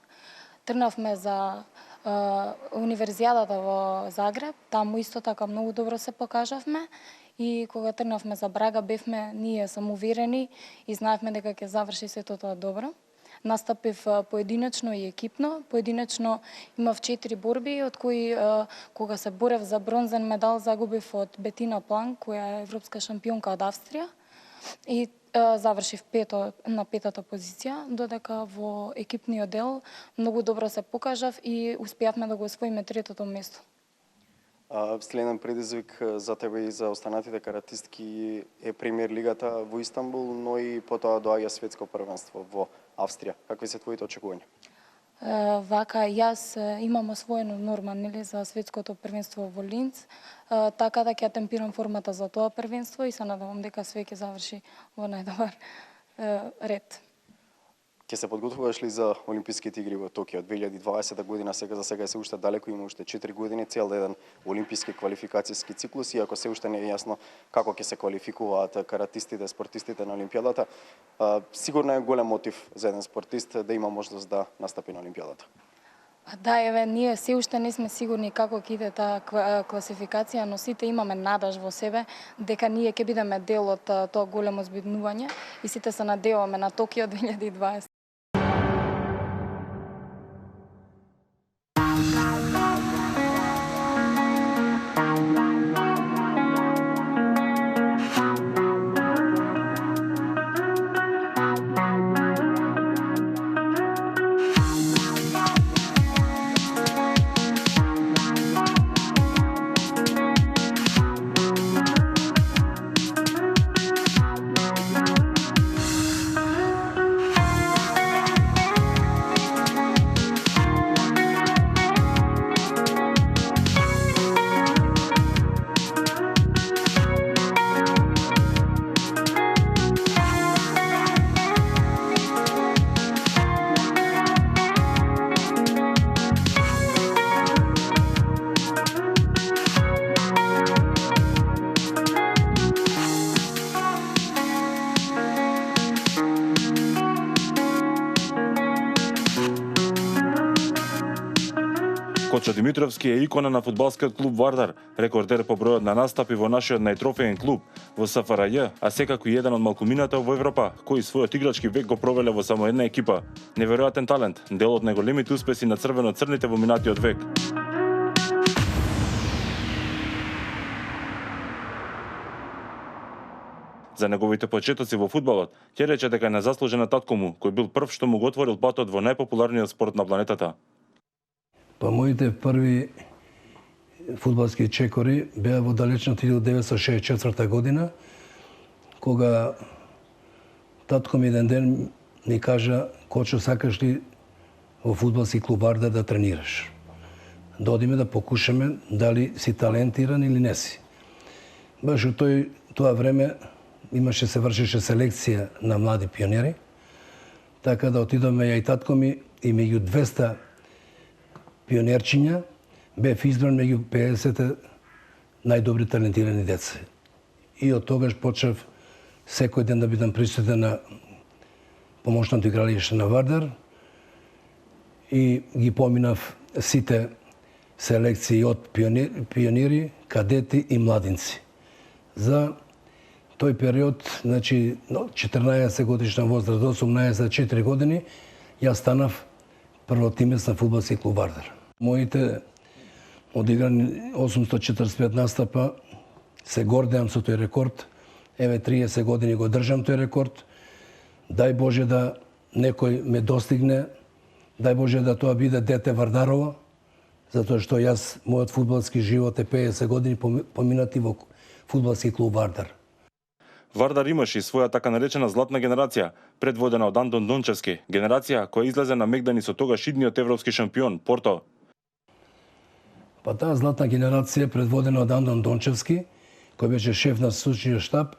Тргнавме за универзијадата во Загреб, таму исто така многу добро се покажавме и кога тргнавме за Брага бевме ние самоуверени и знаевме дека ќе заврши сето тоа добро. Настапив поединечно и екипно. Поединечно имав 4 борби, од кои кога се борев за бронзен медал загубив од Бетина План, која е европска шампионка од Австрија. И завршив на петата позиција, додека во екипниот дел многу добро се покажав и успеавме да го освоиме третото место. Следен предизвик за тебе и за останатите каратистки е премиер лигата во Истанбул, но и потоа доаѓа светско првенство во Австрија. Какви се твоите очекувања? Вака, јас имам освоено норма за светското првенство во Линц, така да ќе темпирам формата за тоа првенство и се надевам дека све ќе заврши во најдобар ред. Ќе се подготвуваш ли за Олимписките игри во Токио 2020 година? Сега за сега е се уште далеко, има уште 4 години, цел еден олимписки квалификацијски циклус, иако се уште не е јасно како ќе се квалификуваат каратистите, спортистите на Олимпијадата. Сигурно е голем мотив за еден спортист да има можност да настапи на Олимпијадата. Да, ние се уште не сме сигурни како ќе иде таа класификација, но сите имаме надеж во себе дека ние ќе бидеме дел од тоа големо збиднување и сите се надеваме на Токио 2020. Кочо Димитровски е икона на фудбалскиот клуб Вардар, рекордер по бројот на настапи во нашиот најтрофеен клуб во СФРЈ, а секако и еден од малкумината во Европа кои својот играчки век го провеле во само една екипа. Неверојатен талент, дел од неголемите успеси на црвено-црните во минатиот век. За неговите почетоци во фудбалот, ќе рече дека е незаслужена татко му, кој бил прв што му го отворил патот во најпопуларниот спорт на планетата. Па моите први фудбалски чекори беа во далечната 1964 година, кога татко ми еден ден ми кажа: "Кочо, сакаш ли во фудбалски клуб Вардар да тренираш? Да одиме да покушаме дали си талентиран или не си." Баш во тоа време се вршеше селекција на млади пионери, така да отидоме ја и татко ми и меѓу 200 пионерчиња бев избран меѓу 50 најдобри талентирани деца. И од тогаш почнав секој ден да бидам присутен на помошното игралиште на Вардар и ги поминав сите селекции од пионери, кадети и младинци. За тој период, значи 14 годишна возраст до 18-4 години, јас станав првотимец на фудбалски клуб Вардар. Моите одиграни 845 настапа, се гордеам со тој рекорд. 30 години го држам тој рекорд. Дај Боже да некој ме достигне, дај Боже да тоа биде дете Вардарово, затоа што мојот фудбалски живот е 50 години поминати во фудбалски клуб Вардар. Вардар имаше и своја така наречена златна генерација, предводена од Антон Дончевски, генерација која излезе на мегдани со тогаш идниот европски шампион Порто. Па таа златна генерација предводена од Андон Дончевски, кој беше шеф на случниот штаб,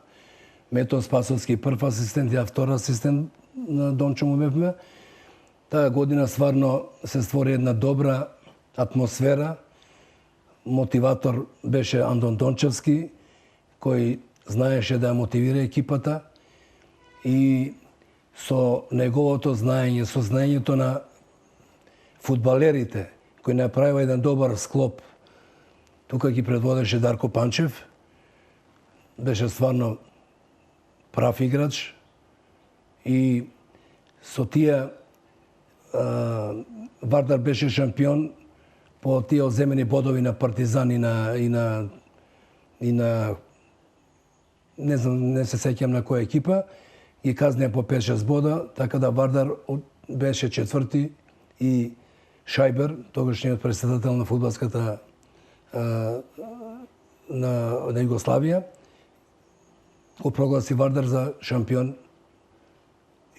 Мето Спасовски прв асистент, ја втор асистент на Дончо му бевме. Таа година стварно се створи една добра атмосфера. Мотиватор беше Андон Дончевски, кој знаеше да мотивира екипата и со неговото знаење, со знаењето на фудбалерите, кој направива еден добар склоп. Тука ги предводеше Дарко Панчев. Беше стварно прав играч и со тие Вардар беше шампион по тие одземени бодови на Партизан и на не знам, не се сеќам на која екипа, ги казнеа по 5-6 бода, така да Вардар беше четврти и Шајбер, тогашниот претседател на фудбалската на Југославија, го прогласи Вардар за шампион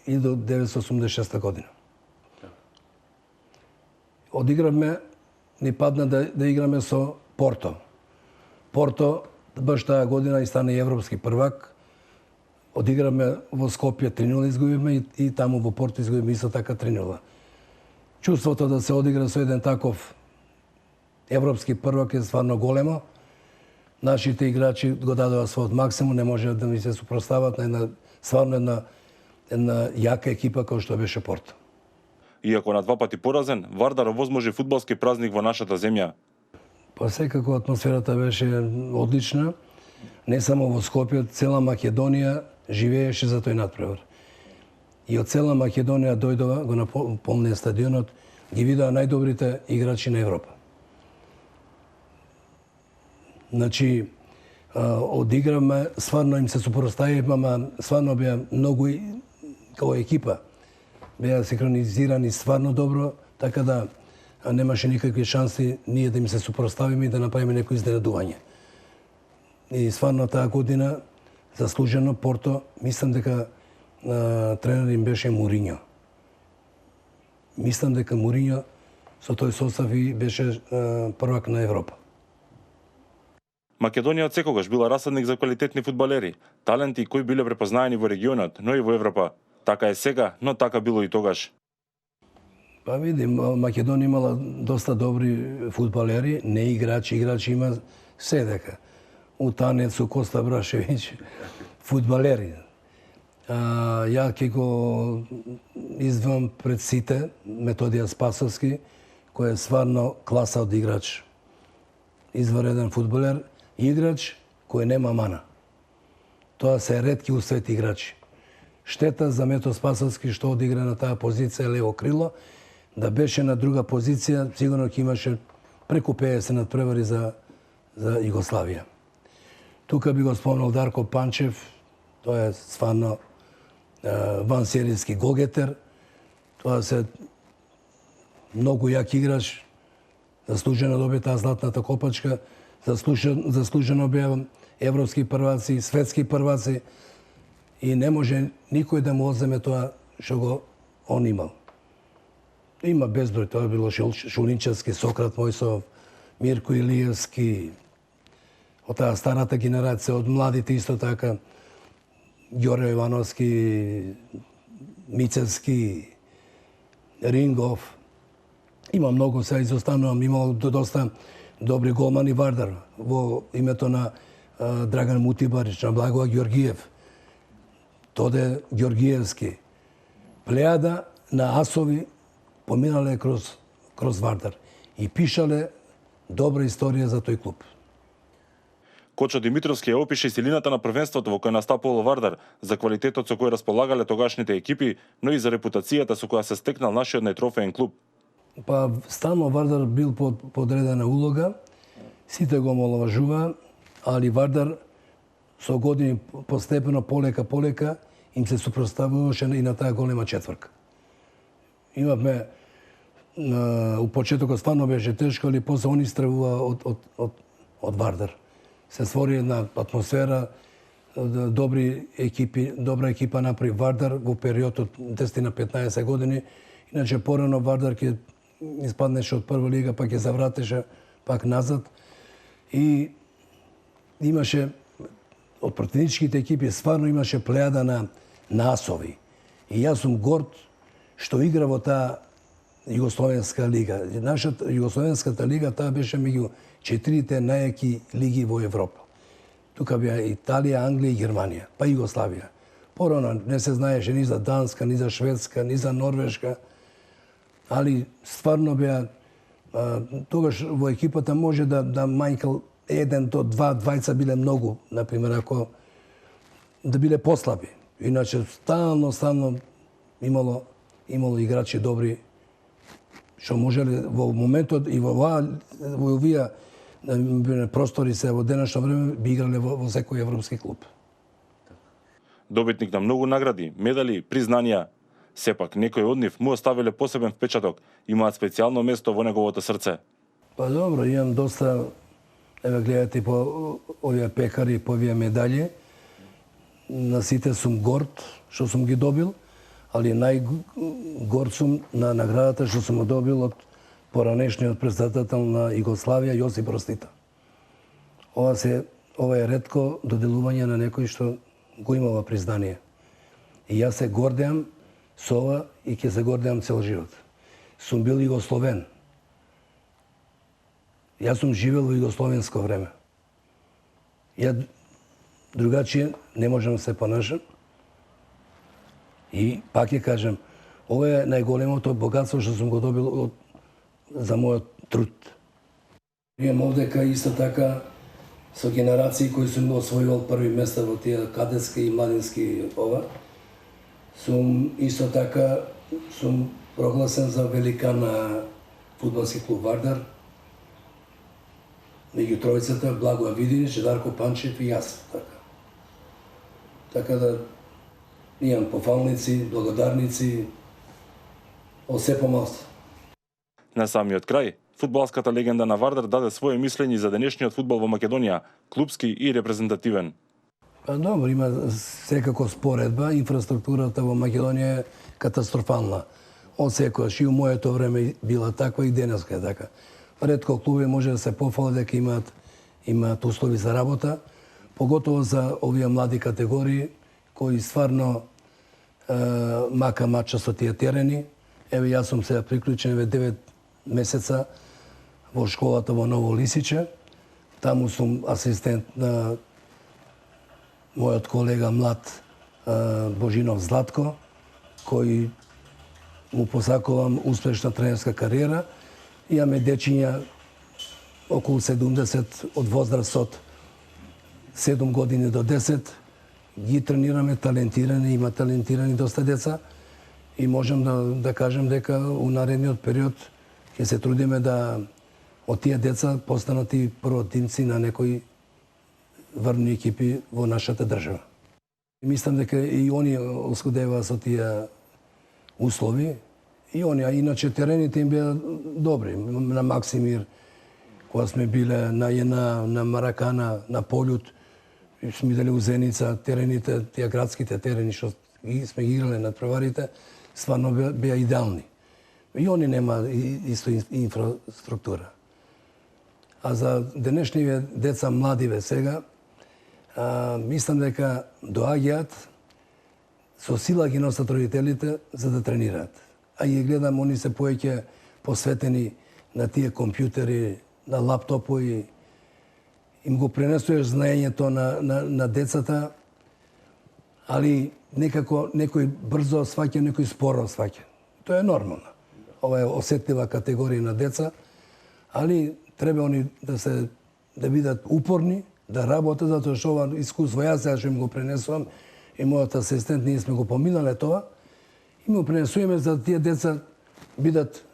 и до 1986 година. Одигравме, ни падна да играме со Порто. Порто баш таа година и стана европски првак. Одигравме во Скопје 3-0 изгубивме и таму во Порто изгубивме исто така 3-0. Чувството да се одигра со еден таков европски првак е стварно големо. Нашите играчи го дадоа својот максимум, не може да ми се супростават на една јака екипа која што беше Порто. Иако на 2 пати поразен, Вардар овозможи фудбалски празник во нашата земја. Па секако атмосферата беше одлична. Не само во Скопје, цела Македонија живееше за тој натпревар. И од цела Македонија дојдова, го наполнија стадионот, ги видоа најдобрите играчи на Европа. Значи, одигравме, стварно им се супроставивме, ама стварно беа многу како екипа. Беа синхронизирани стварно добро, така да немаше никакви шанси ние да им се супроставиме и да направиме некој изненадување. И стварно таа година, заслужено Порто, мислам дека тренер им беше Муриньо. Мислам дека Муриньо со тој состав и беше првак на Европа. Македонија од секогаш била расадник за квалитетни фудбалери, таленти кои биле препознаени во регионот, но и во Европа. Така е сега, но така било и тогаш. Па видим, Македонија имала доста добри фудбалери, не играчи, има се дека. Утанец, Коста Брашевиќ, фудбалери. Ја ќе го издвам пред сите Методија Спасовски, кој е стварно класа од играч. Извареден фудбалер, играч кој нема мана. Тоа се ретки у свет играчи. Штета за Мето Спасовски што одигра на таа позиција лево крило, да беше на друга позиција, сигурно ќе имаше преку 50 надпревари за Југославија. Тука би го спомнал Дарко Панчев, тој е стварно вансеријски голгетер. Тоа се многу јак играч, заслужено доби таа златната копачка, заслужено беа европски прваци, светски прваци и не може никој да му одземе тоа што го он имал. Има безброј, тоа било Шулинчевски, Сократ Мојсов, Мирко Илиевски, од таа старата генерација, од младите исто така, Ѓоре Ивановски, Мицевски, Рингов. Има многу, се изостанувам, имал доста добри голмани Вардар во името на Драган Мутибарич, на Благоа Ѓоргиев, Тоде Ѓоргиевски. Плејада на асови поминале кроз Вардар и пишале добра историја за тој клуб. Кочо Димитровски ја опише силината на првенството во кој настапувал Вардар, за квалитетот со кој располагале тогашните екипи, но и за репутацијата со која се стекнал нашиот најтрофеен клуб. Па стално Вардар бил подредена улога, сите го омаловажуваа, али Вардар со години постепено полека им се супроставуваше и на таа голема четврка. Имавме у почетокот стварно беше тешко, али после они стравува од Вардар. Се створи една атмосфера, добра екипа направи Вардар во период од 10 на 15 години. Иначе порано Вардар ќе испаднеше од прва лига, па ќе завратеше пак назад. И имаше од противничките екипи стварно имаше плејада на асови. И јас сум горд што игра во таа Југословенска лига. Нашата Југословенската лига таа беше меѓу 4 најаки лиги во Европа. Тука беа Италија, Англија и Германија, па Југославија. Порано не се знаеше ни за Данска, ни за Шведска, ни за Норвешка, али стварно беа тогаш во екипата може да мањкал 1 до 2 двајца биле многу, например, ако да биле послаби. Иначе стално имало играчи добри што можеле во моментот и во овие простори се во денешно време би играле во секој европски клуб. Добитник на многу награди, медали, признанија, сепак некои од нив му оставиле посебен впечаток, имаат специјално место во неговото срце. Па добро, имам доста, еве гледате по овие пекари, по овие медали. На сите сум горд што сум ги добил, али најгорд сум на наградата што сум добил од поранешниот претседател на Југославија Јосип Broz Tito. Ова е ретко доделување на некој што го имава признание. И јас се гордеам со ова и ќе се гордеам цел живот. Сум бил југословен. Јас сум живел во југословенско време. Ја другачие не можам да се понашам. И пак ќе кажем, ова е најголемото богатство што сум го добил за мојот труд. Имам овдека исто така со генерации кои сум освојувал први места во тие кадетски и младински сум исто така прогласен за великан на фудбалски клуб Вардар. Меѓу тројцата Благоја Видинич, Дарко Панчев и јас. Така да имам пофалници, благодарници, од се помалство. На самиот крај, фудбалската легенда на Вардар даде своје мислење за денешниот фудбал во Македонија, клупски и репрезентативен. Па добро, има секако споредба, инфраструктурата во Македонија е катастрофална. Од секојаш и у моето време била таква и денеска е така. Ретко клуби може да се пофале дека имаат услови за работа, поготово за овие млади категории кои стварно мака мача со тие терени. Еве јас сум сега приклучен 9 месеца во школата во Ново Лисиче. Таму сум асистент на мојот колега млад Божинов Златко, кој му посакувам успешна тренерска кариера. Имаме дечиња околу 70 од возраст од 7 години до 10. Ги тренираме талентирани, има талентирани доста деца и можам да кажем дека у наредниот период ќе се трудиме да од тие деца постанат и проводници на некои врвни екипи во нашата држава. Мислам дека и они оскудеваа со тие услови. И они, а иначе терените им беа добри. На Максимир, кога сме биле на Јена, на Маракана, на Полјут, сме виделе у Зеница, терените, тие градските терени што сме ги играле над преварите, стварно беа идеални. И они нема исто инфраструктура. А за денешниве деца, младиве сега, мислам дека доаѓаат, со сила ги носат родителите за да тренираат. А ги гледам, они се повеќе посветени на тие компјутери, на лаптопови, им го пренесуваш знаењето на децата, али некако некој брзо сваќа, некој споро сваќа. Тоа е нормално. Ова е осетлива категорија на деца, али треба они да бидат упорни, да работат, затоа што ова искуство јас сега што им го пренесувам и мојот асистент, ние сме го поминале тоа, и му пренесуваме за тие деца бидат,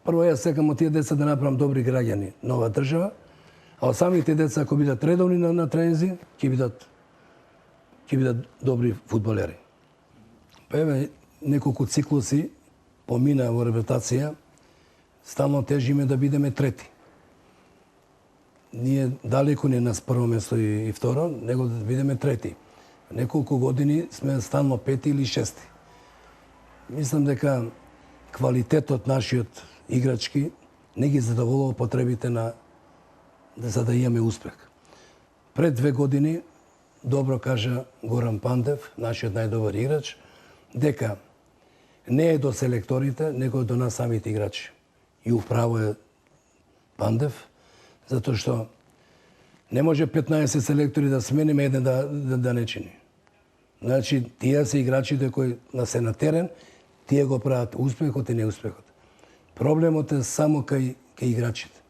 прво јас секам од тие деца да направам добри граѓани на оваа држава, а од самите деца ако бидат редовни на тренинзи, ќе бидат добри фудбалери. Па еве неколку циклуси помина во реабилитација, стално тежиме да бидеме трети. Ние далеку не нас прво место и второ, него да бидеме трети. Неколку години сме стално пети или шести. Мислам дека квалитетот нашиот играчки не ги задоволува потребите на за да имаме успех. Пред 2 години добро кажа Горан Пандев, нашиот најдобар играч, дека не е до селекторите, него е до нас самите играчи. И управо е Пандев, затоа што не може 15 селектори да смениме, еден да не чини. Значи, тие се играчите кои се на терен, тие го прават успехот и неуспехот. Проблемот е само кај играчите.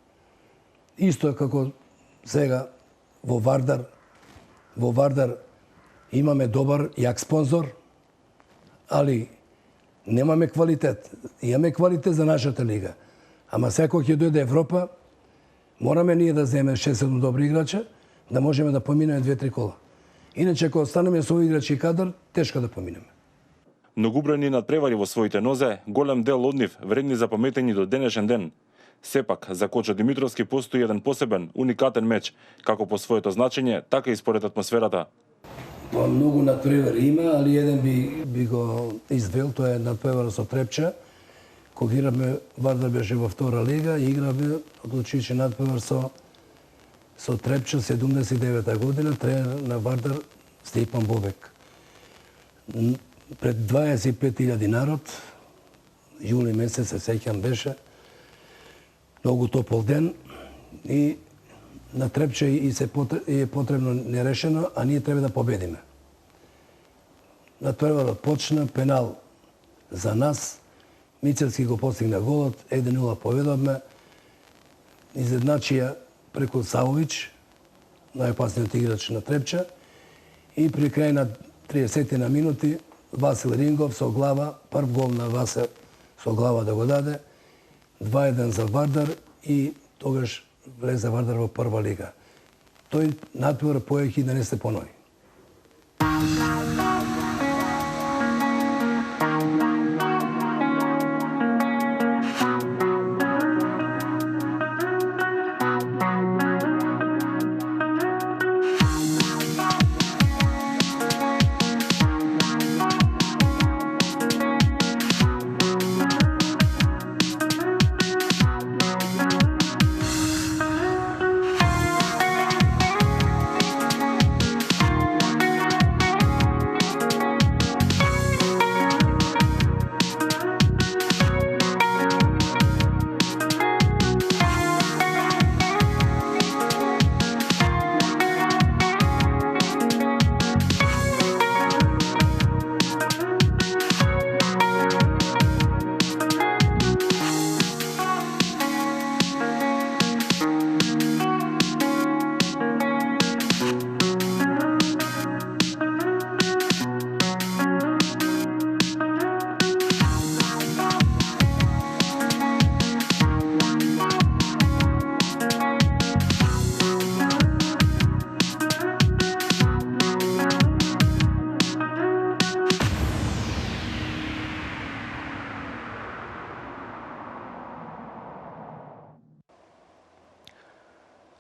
Исто е како сега во Вардар. Во Вардар имаме добар, јак спонзор, али немаме квалитет. Имаме квалитет за нашата лига. Ама секој ќе дојде Европа, мораме ние да земеме 6-7 добри играча, да можеме да поминеме 2-3 кола. Иначе, ако останеме со играчи кадар, тешко да поминеме. Многобројни надпревари во своите нозе, голем дел од нив вредни за паметени до денешен ден. Сепак, за Кочо Димитровски постои еден посебен, уникатен меч, како по своето значење, така и според атмосферата. Многу надпревари има, али еден би го извел, тоа е надпревар со Трепча. Кога игравме, Вардар беше во втора лига и игравме одлучувачи надпревар со Трепча 79 година, тренер на Вардар Степан Бобек. Пред 25.000 народ, јули месец се сеќам беше, многу топол ден и на Трепча е потребно нерешено, а ние треба да победиме. Надпреварот почна, пенал за нас, Мицевски го постигна голот, 1-0 поведовме, изедначија преку Савович, најопасниот играч на Трепча, и при крај на 30 на минути Васил Рингов со глава, прв гол на Васе со глава да го даде, 2-1 за Вардар и тогаш влезе Вардар во прва лига. Тој надпревар поеќе да не се понови.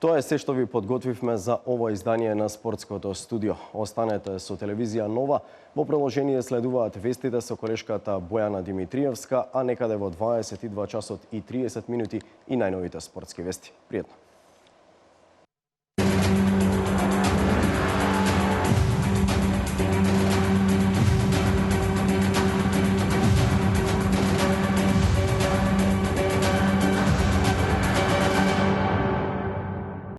Тоа е се што ви подготвивме за ова издание на Спортското студио. Останете со телевизија Нова. Во продолжение следуваат вестите со колешката Бојана Димитриевска, а некаде во 22 часот и 30 минути и најновите спортски вести. Пријатно!